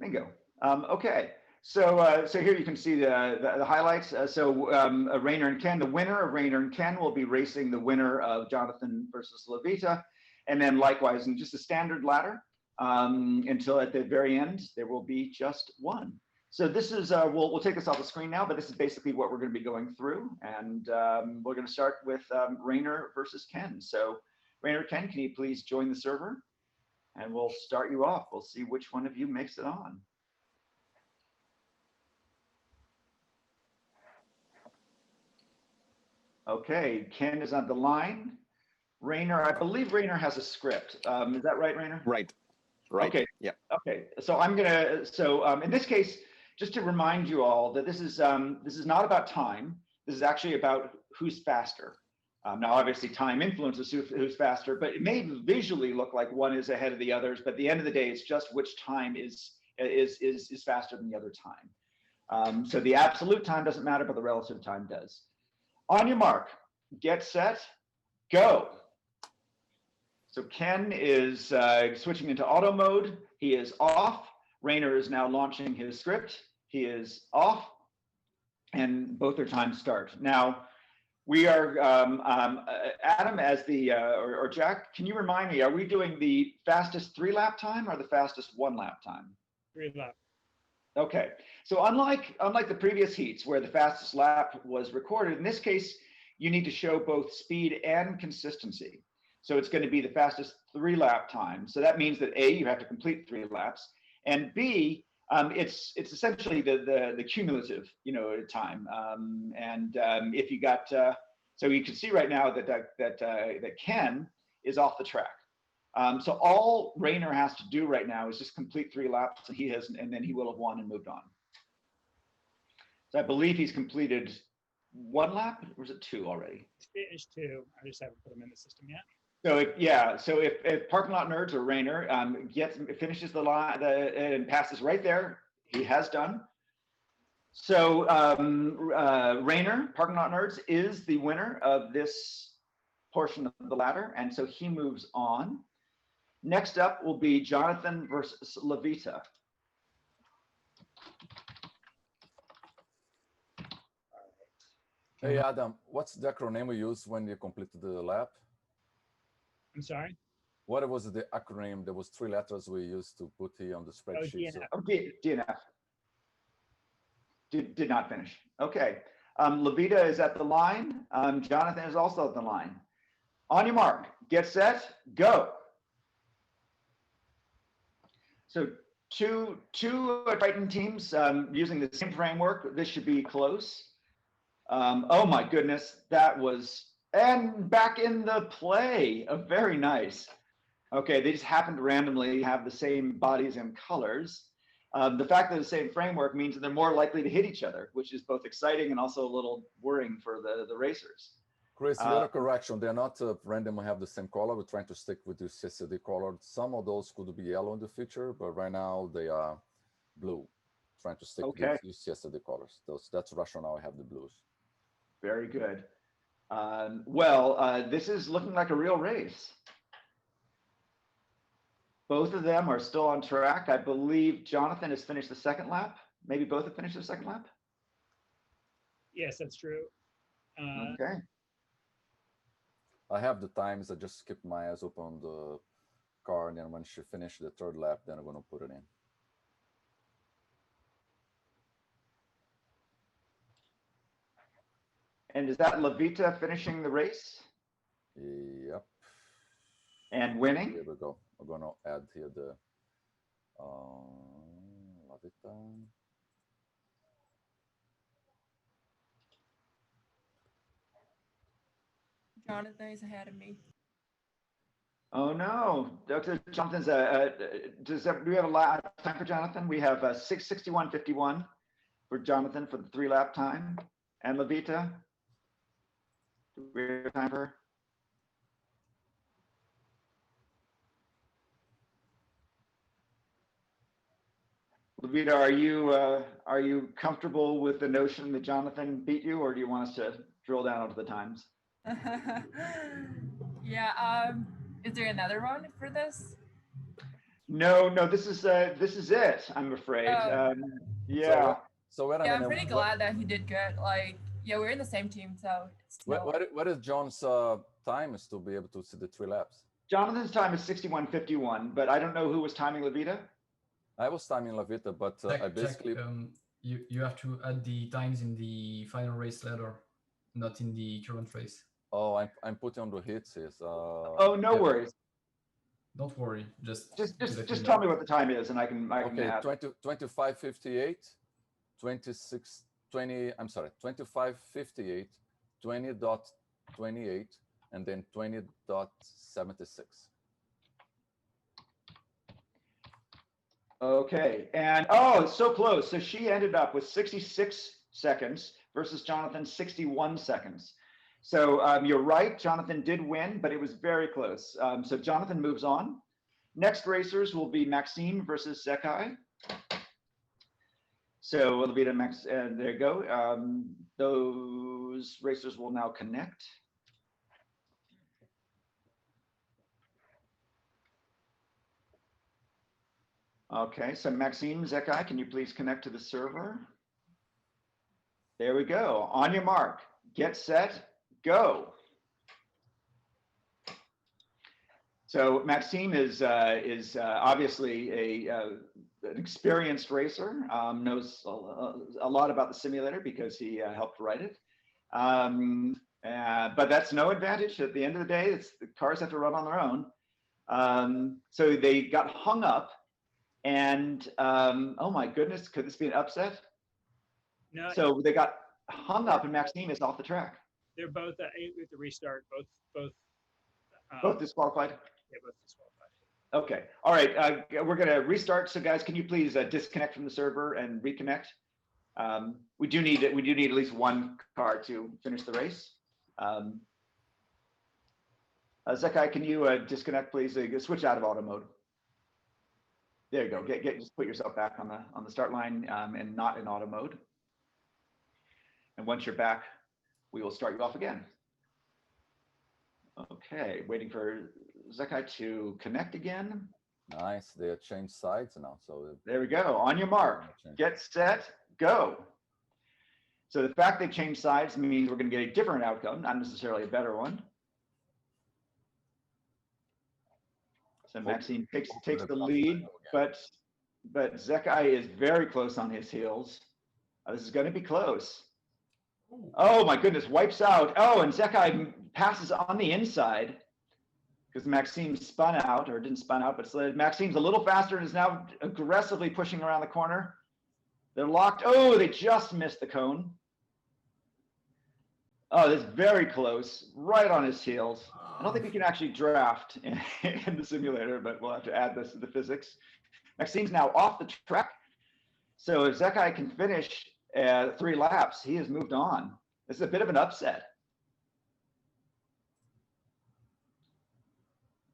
Bingo. Okay. So here you can see the highlights. Rainer and Ken, the winner of Rainer and Ken will be racing the winner of Jonathan versus Levita. And then likewise, in just a standard ladder, until at the very end, there will be just one. So this is, we'll take this off the screen now, but this is basically what we're going to be going through. And we're going to start with Rainer versus Ken. So Rainer, Ken, can you please join the server? And we'll start you off. We'll see which one of you makes it on. Okay, Ken is on the line. Rainer, I believe Rainer has a script. Is that right, Rainer? Right. Okay. Yeah. Okay. So I'm gonna. So in this case, just to remind you all that this is not about time. This is actually about who's faster. Now, obviously, time influences who's faster, but it may visually look like one is ahead of the others. But at the end of the day, it's just which time is faster than the other time. So the absolute time doesn't matter, but the relative time does. On your mark, get set, go. So Ken is switching into auto mode. He is off. Rainer is now launching his script. He is off, and both their times start. Now, we are, Adam, as the, or Jack, can you remind me, are we doing the fastest 3-lap time or the fastest 1-lap time? 3-lap. Okay, so unlike the previous heats where the fastest lap was recorded, in this case, you need to show both speed and consistency. So it's going to be the fastest 3-lap time. So that means that A, you have to complete 3 laps, and B, it's essentially the cumulative, time. If you got, so you can see right now that Ken is off the track. So all Rainer has to do right now is just complete 3 laps, and then he will have won and moved on. So I believe he's completed 1 lap, or was it 2 already? Finished 2. I just haven't put them in the system yet. So if Parking Lot Nerds or Rainer finishes the line and passes right there, he has done. So Rainer, Parking Lot Nerds, is the winner of this portion of the ladder, and so he moves on. Next up will be Jonathan versus Levita. Hey, Adam, what's the acronym we use when you completed the lap? I'm sorry? What was the acronym? There was 3 letters we used to put here on the spreadsheet. DNF. Did not finish. Okay. Levita is at the line. Jonathan is also at the line. On your mark, get set, go. So two Triton teams using the same framework. This should be close. Oh my goodness, that was, and back in the play. Very nice. Okay, they just happened to randomly have the same bodies and colors. The fact that the same framework means that they're more likely to hit each other, which is both exciting and also a little worrying for the racers. Chris, little correction. They're not randomly have the same color. We're trying to stick with the CSD color. Some of those could be yellow in the future, but right now they are blue. Trying to stick with the CSD colors. That's the rationale I have the blues. Very good. This is looking like a real race. Both of them are still on track. I believe Jonathan has finished the second lap. Maybe both have finished the second lap. Yes, that's true. Okay. I have the times. I just keep my eyes open on the car, and then when she finishes the third lap, then I'm going to put it in. And is that Levita finishing the race? Yep. And winning? Here we go. I'm going to add here the Levita. Jonathan is ahead of me. Oh no, Dr. Jonathan's do we have a time for Jonathan? We have 6:61:51 for Jonathan for the 3-lap time. And Levita, do we have time for her? Levita, are you comfortable with the notion that Jonathan beat you, or do you want us to drill down onto the times? Yeah. Is there another one for this? No. This is it. I'm afraid. Yeah. Yeah, I'm pretty glad that he did good. Like, yeah, we're in the same team, so. What is John's time is to be able to see the 3 laps? Jonathan's time is 61:51, but I don't know who was timing Levita. I was timing Levita, but I basically you have to add the times in the final race ladder, not in the current race. Oh, I'm putting on the hits. Oh, no worries. Don't worry. Just tell me what the time is, and I can. Okay, 25:58, 26:20. I'm sorry, 25:58, 20.28, and then 20.76. Okay, and oh, it's so close. So she ended up with 66 seconds versus Jonathan 61 seconds. So you're right, Jonathan did win, but it was very close. So Jonathan moves on. Next racers will be Maxime versus Zekai. So it'll be Max, and there you go. Those racers will now connect. Okay, so Maxime, Zekai, can you please connect to the server? There we go. On your mark, get set, go. So Maxime is obviously an experienced racer, knows a lot about the simulator because he helped write it. But that's no advantage. At the end of the day, the cars have to run on their own. So they got hung up. And oh my goodness, could this be an upset? No. So they got hung up, and Maxime is off the track. They're both with the restart. Both disqualified. Yeah, both disqualified. Okay. All right. We're gonna restart. So guys, can you please disconnect from the server and reconnect? We do need at least one car to finish the race. Zekai, can you disconnect, please? Switch out of auto mode. There you go. Just put yourself back on the start line and not in auto mode. And once you're back, we will start you off again. Okay, waiting for Zekai to connect again. Nice. They have changed sides now. So there we go. On your mark, get set, go. So the fact they changed sides means we're going to get a different outcome, not necessarily a better one. So Maxime takes the lead, but Zekai is very close on his heels. This is going to be close. Oh my goodness, wipes out. Oh, and Zekai passes on the inside because Maxime spun out, or didn't spun out, but Maxime's a little faster and is now aggressively pushing around the corner. They're locked. Oh, they just missed the cone. Oh, this is very close, right on his heels. I don't think we can actually draft in the simulator, but we'll have to add this to the physics. Maxime's now off the track. So if Zekai can finish 3 laps, he has moved on. This is a bit of an upset.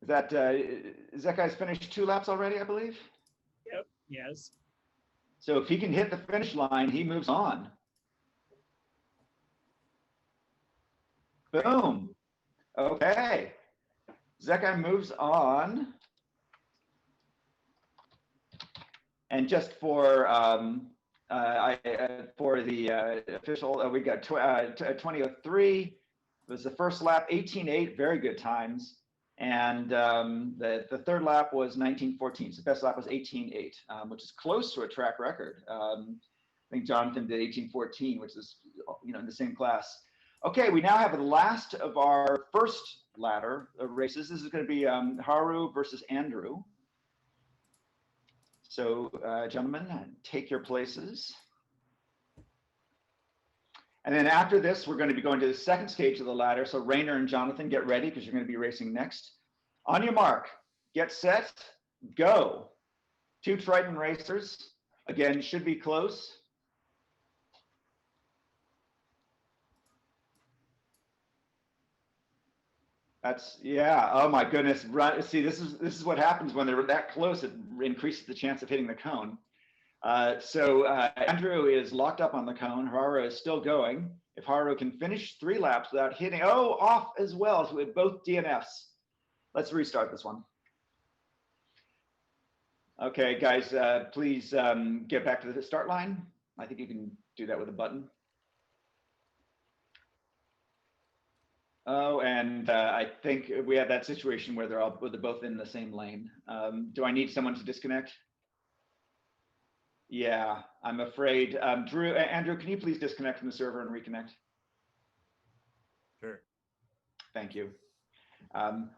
Is that Zekai's finished 2 laps already, I believe? Yep, yes. So if he can hit the finish line, he moves on. Boom. Okay. Zekai moves on. And just for the official, we got 20:03. It was the first lap, 18:08, very good times. And the third lap was 19:14. So the best lap was 18:08, which is close to a track record. I think Jonathan did 18:14, which is in the same class. Okay, we now have the last of our first ladder races. This is going to be Haru versus Andrew. So, gentlemen, take your places. And then after this, we're going to be going to the second stage of the ladder. So Rainer and Jonathan, get ready because you're going to be racing next. On your mark, get set, go. 2 Triton racers. Again, should be close. Yeah, oh my goodness. See, this is what happens when they're that close. It increases the chance of hitting the cone. So Andrew is locked up on the cone. Haru is still going. If Haru can finish 3 laps without hitting, off as well. So we have both DNFs. Let's restart this one. Okay, guys, please get back to the start line. I think you can do that with a button. Oh, and I think we have that situation where they're both in the same lane. Do I need someone to disconnect? Yeah, I'm afraid. Andrew, can you please disconnect from the server and reconnect? Sure. Thank you.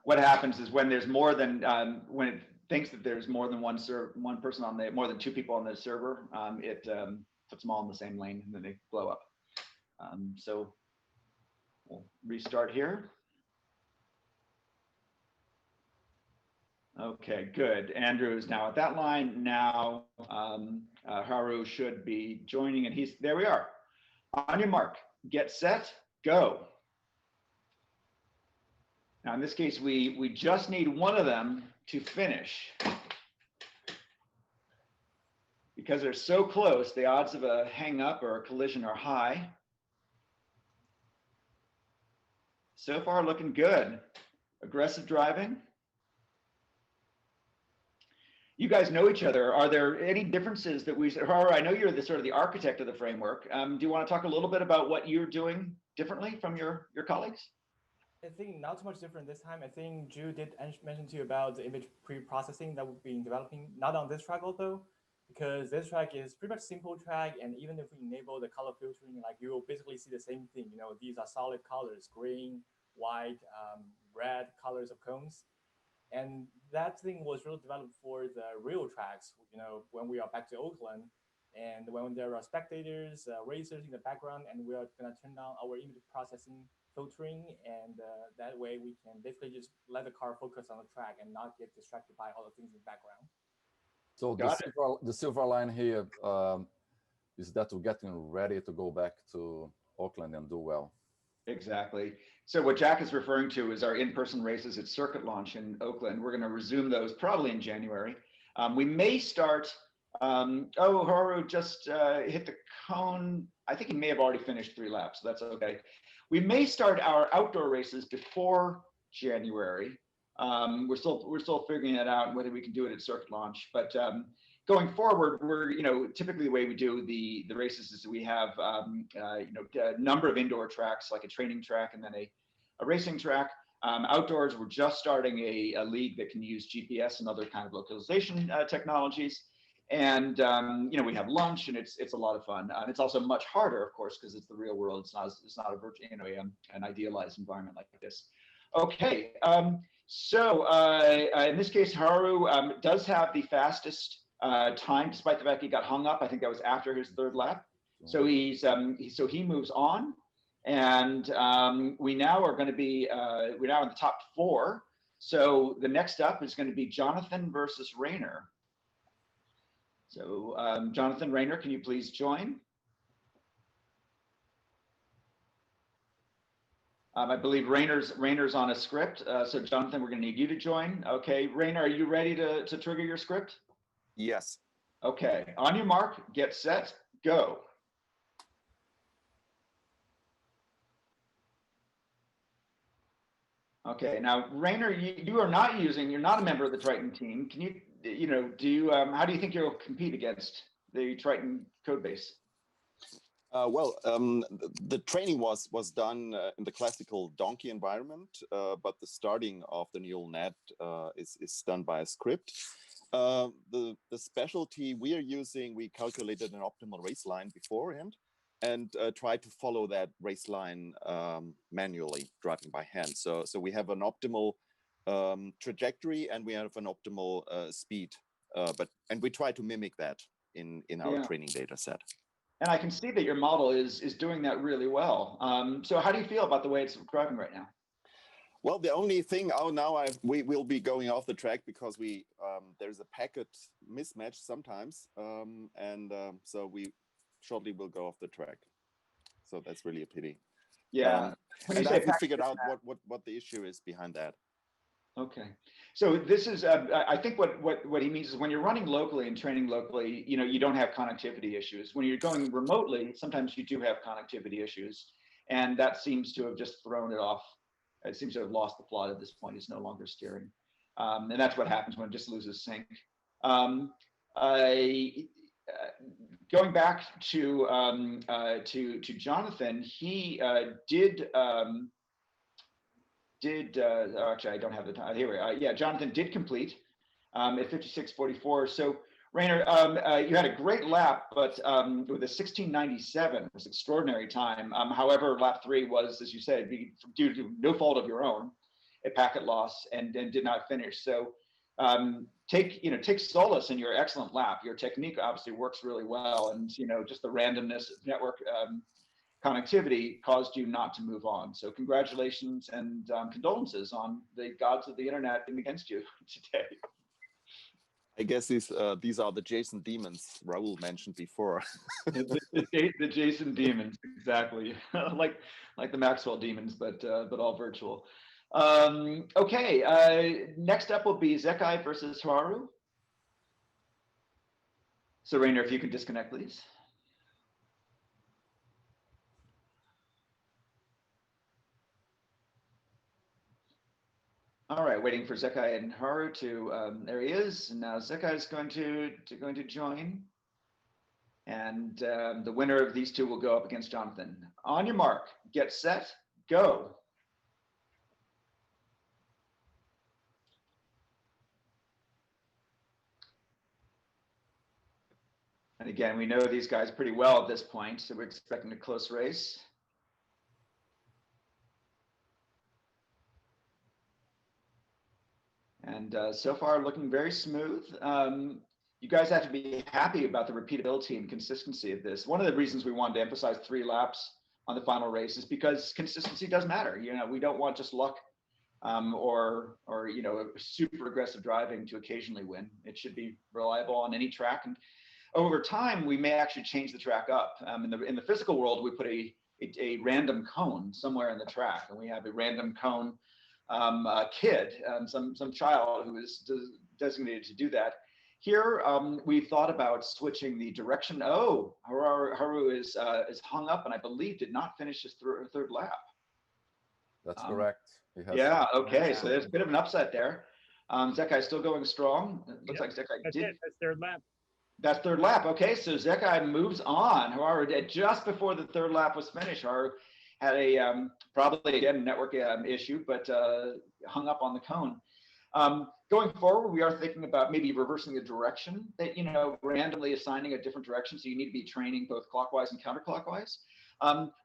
What happens is when there's more than when it thinks that there's more than one person on the more than 2 people on the server, it puts them all in the same lane and then they blow up. So we'll restart here. Okay, good. Andrew is now at that line. Now Haru should be joining, and there we are. On your mark, get set, go. Now in this case, we just need one of them to finish. Because they're so close, the odds of a hang up or a collision are high. So far looking good. Aggressive driving. You guys know each other. Are there any differences that Haru, I know you're the sort of the architect of the framework. Do you want to talk a little bit about what you're doing differently from your colleagues? I think not too much different this time. I think Drew did mention to you about the image pre-processing that we've been developing, not on this track although, because this track is pretty much simple track, and even if we enable the color filtering, like you will basically see the same thing. These are solid colors, green, white, red colors of cones. And that thing was really developed for the real tracks, when we are back to Oakland and when there are spectators, racers in the background, and we are going to turn on our image processing filtering, and that way we can basically just let the car focus on the track and not get distracted by all the things in the background. So the silver line here is that we're getting ready to go back to Oakland and do well. Exactly. So what Jack is referring to is our in-person races at circuit launch in Oakland. We're going to resume those probably in January. We may start, Haru just hit the cone. I think he may have already finished 3 laps, so that's okay. We may start our outdoor races before January. We're still figuring that out, whether we can do it at circuit launch. But going forward, we're typically the way we do the races is we have a number of indoor tracks, like a training track and then a racing track. Outdoors, we're just starting a league that can use GPS and other kind of localization technologies. And we have lunch, and it's a lot of fun. It's also much harder, of course, because it's the real world. It's not a virtual, an idealized environment like this. Okay, so in this case, Haru does have the fastest time, despite the fact he got hung up. I think that was after his third lap. So he moves on, and we now are going to be we're now in the top 4. So the next up is going to be Jonathan versus Rainer. So Jonathan, Rainer, can you please join? I believe Rainer's on a script. So Jonathan, we're going to need you to join. Okay, Rainer, are you ready to trigger your script? Yes. Okay, on your mark, get set, go. Okay, now Rainer, you're not a member of the Triton team. Can you, how do you think you'll compete against the Triton code base? The training was done in the classical donkey environment, but the starting of the neural net is done by a script. The specialty we are using, we calculated an optimal race line beforehand and tried to follow that race line manually, driving by hand. So we have an optimal trajectory and we have an optimal speed, and we try to mimic that in our training data set. And I can see that your model is doing that really well. So how do you feel about the way it's driving right now? Well, the only thing we will be going off the track because there's a packet mismatch sometimes, so we shortly will go off the track. So that's really a pity. Yeah, and I haven't figured out what the issue is behind that. Okay, so this is I think what he means is when you're running locally and training locally, you don't have connectivity issues. When you're going remotely, sometimes you do have connectivity issues, and that seems to have just thrown it off. It seems to have lost the plot at this point. It's no longer steering, and that's what happens when it just loses sync. Going back to Jonathan, he did. Actually, I don't have the time. Here we are. Yeah, Jonathan did complete at 56:44. So Rainer, you had a great lap, but with a 16:97, it was extraordinary time. However, lap 3 was, as you said, due to no fault of your own, a packet loss and did not finish. So take solace in your excellent lap. Your technique obviously works really well, and just the randomness of network connectivity caused you not to move on. So congratulations and condolences on the gods of the internet being against you today. I guess these are the Jason demons Raul mentioned before. the Jason demons, exactly, like the Maxwell demons, but all virtual. Okay, next up will be Zekai versus Haru. So Rainer, if you could disconnect, please. All right, waiting for Zekai and Haru to. There he is, and now Zekai is going to join, and the winner of these two will go up against Jonathan. On your mark, get set, go. And again, we know these guys pretty well at this point, so we're expecting a close race. And so far, looking very smooth. You guys have to be happy about the repeatability and consistency of this. One of the reasons we wanted to emphasize 3 laps on the final race is because consistency does matter. We don't want just luck or super aggressive driving to occasionally win. It should be reliable on any track. And over time, we may actually change the track up. In the physical world, we put a random cone somewhere in the track, and we have a random cone kid, some child who is designated to do that. Here, we thought about switching the direction. Oh, Haru is hung up, and I believe did not finish his third lap. That's correct. He has Yeah. some- Okay. So there's a bit of an upset there. Zekai still going strong. It looks like Zekai That's did. it. That's third lap. That's third lap. Okay, so Zekai moves on. However, just before the third lap was finished, Haru had a probably again a network issue, but hung up on the cone. Going forward, we are thinking about maybe reversing the direction that, you know, randomly assigning a different direction. So you need to be training both clockwise and counterclockwise.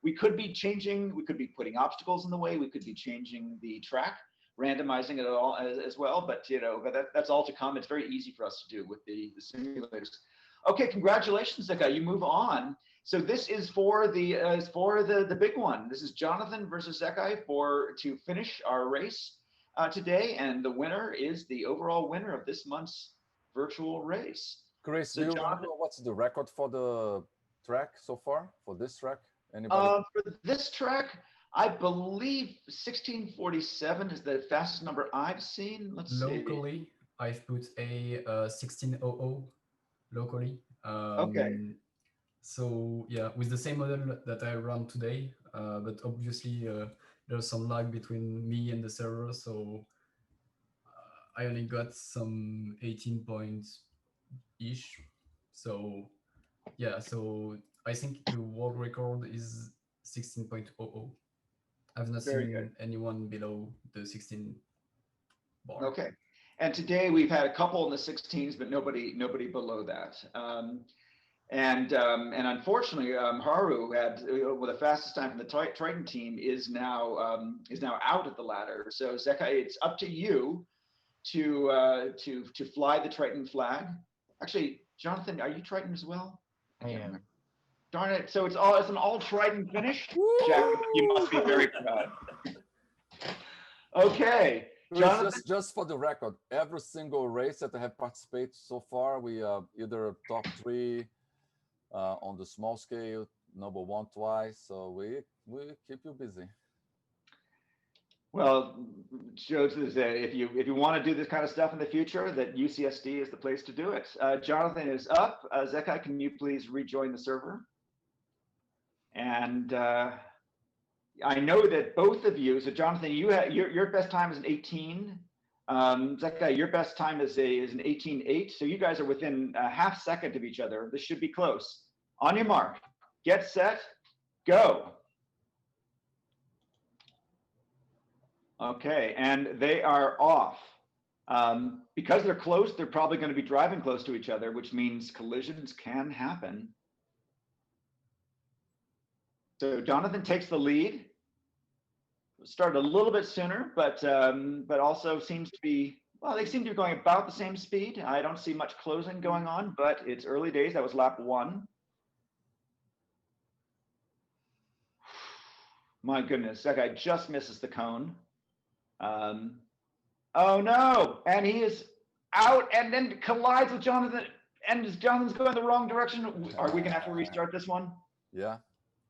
We could be changing, we could be putting obstacles in the way. We could be changing the track, randomizing it all as well. But, you know, that's all to come. It's very easy for us to do with the simulators. Okay, congratulations, Zekai. You move on. So this is for the big one. This is Jonathan versus Zekai to finish our race today, and the winner is the overall winner of this month's virtual race. Chris, So do you Jonathan, remember what's the record for the track so far? For this track? Anybody? for this track, I believe 1647 is the fastest number I've seen. Let's see. Locally, I've put a 1600 locally. Okay. So yeah, with the same model that I run today, but obviously there's some lag between me and the server, so I only got some 18 points ish. So yeah, so I think the world record is 16.00. I've not Very seen good. anyone below the 16 bar. Okay. And today we've had a couple in the 16s, but nobody below that. And unfortunately, Haru had well, the fastest time from the Triton team is now out of the ladder. So Zekai, it's up to you to fly the Triton flag. Actually, Jonathan, are you Triton as well? I am. Darn it! So it's an all Triton finish. Jack, you must be very proud. Okay. Chris, just for the record, every single race that I have participated so far, we either top 3 on the small scale, number 1 twice. So we keep you busy. Well, shows is if you want to do this kind of stuff in the future, that UCSD is the place to do it. Jonathan is up. Zekai, can you please rejoin the server? And I know that both of you. So Jonathan, your best time is an 18. Zekai, your best time is an 18.8. So you guys are within a half second of each other. This should be close. On your mark, get set, go. Okay, and they are off. Because they're close, they're probably going to be driving close to each other, which means collisions can happen. So Jonathan takes the lead. Started a little bit sooner, but also seems to be, well, they seem to be going about the same speed. I don't see much closing going on, but it's early days. That was lap 1. My goodness, that guy just misses the cone. Oh no, and he is out and then collides with Jonathan, and Jonathan's going the wrong direction. Are we gonna have to restart this one? Yeah.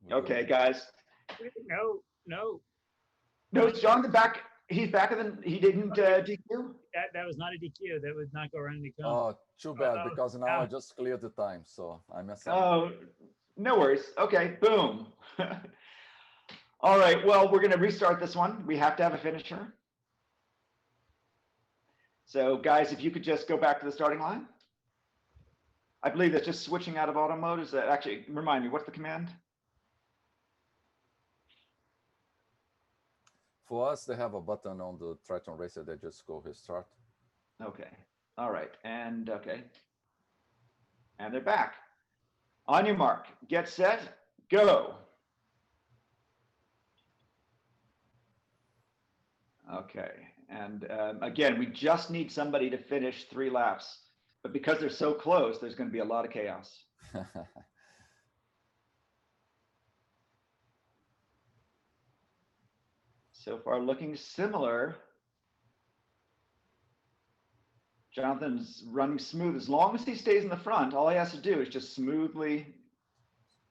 Okay, guys. No, it's Jonathan back. He's back he didn't DQ? That was not a DQ. That would not go around the cone. Oh, too bad, because now I just cleared the time, so I messed up. Oh, no worries. Okay, boom. All right, well, we're gonna restart this one. We have to have a finisher. So guys, if you could just go back to the starting line. I believe that's just switching out of auto mode. Is that actually, remind me, what's the command? For us, they have a button on the Triton Racer that just go restart. Okay, all right, and okay. And they're back. On your mark, get set, go. Okay, and again, we just need somebody to finish 3 laps, but because they're so close, there's going to be a lot of chaos. So far, looking similar. Jonathan's running smooth. As long as he stays in the front, all he has to do is just smoothly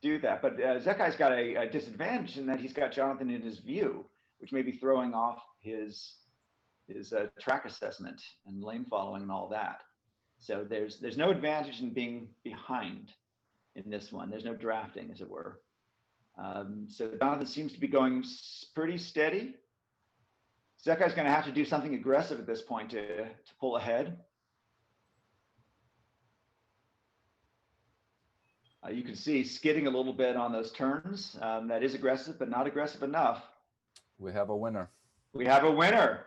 do that. But Zekai's got a disadvantage in that he's got Jonathan in his view, which may be throwing off his track assessment and lane following and all that. So there's no advantage in being behind in this one. There's no drafting, as it were. So Jonathan seems to be going pretty steady. Zekai's going to have to do something aggressive at this point to pull ahead. You can see skidding a little bit on those turns. That is aggressive, but not aggressive enough. We have a winner. We have a winner.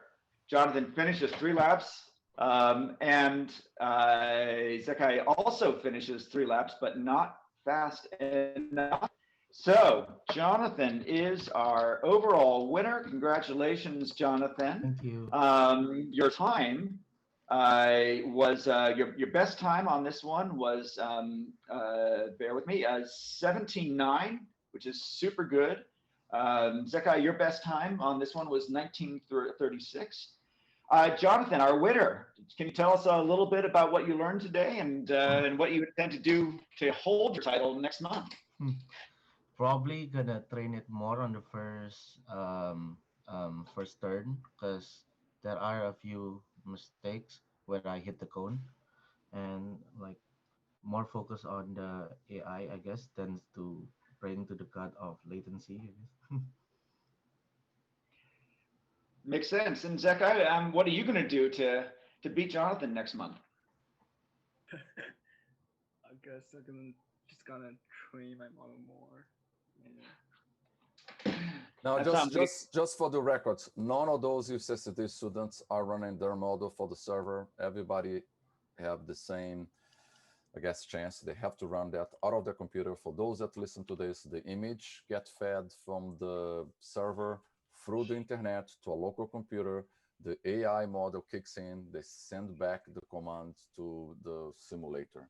Jonathan finishes 3 laps, and Zekai also finishes 3 laps, but not fast enough. So Jonathan is our overall winner. Congratulations, Jonathan. Thank you. Your time was your best time on this one was bear with me 17:09, which is super good. Zekai, your best time on this one was 19:36. Jonathan, our winner, can you tell us a little bit about what you learned today and what you intend to do to hold your title next month? Probably gonna train it more on the first turn, because there are a few mistakes where I hit the cone, and like more focus on the AI, I guess, tends to praying to the god of latency, I guess. Makes sense. And Zekai, what are you going to do to beat Jonathan next month? I guess I'm just gonna train my model more. Now, just for the records, none of those UCSD students are running their model for the server. Everybody have the same, I guess, chance. They have to run that out of their computer. For those that listen to this, the image get fed from the server through the internet to a local computer. The AI model kicks in. They send back the command to the simulator.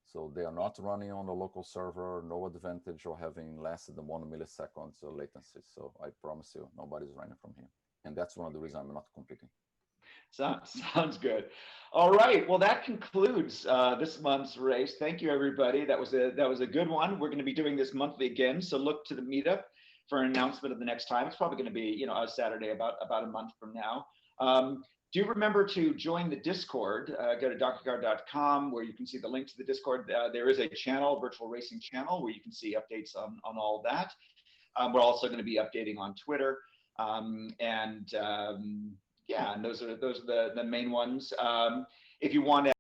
So they are not running on the local server, no advantage of having less than 1 millisecond latency. So I promise you, nobody's running from here. And that's one of the reasons I'm not competing. Sounds good. All right. Well, that concludes this month's race. Thank you, everybody. That was a good one. We're going to be doing this monthly again. So look to the meetup for an announcement of the next time. It's probably going to be, a Saturday about a month from now. Do remember to join the Discord. Go to DonkeyCar.com where you can see the link to the Discord. There is a channel, virtual racing channel, where you can see updates on all that. We're also going to be updating on Twitter. Yeah, and those are the main ones. If you want to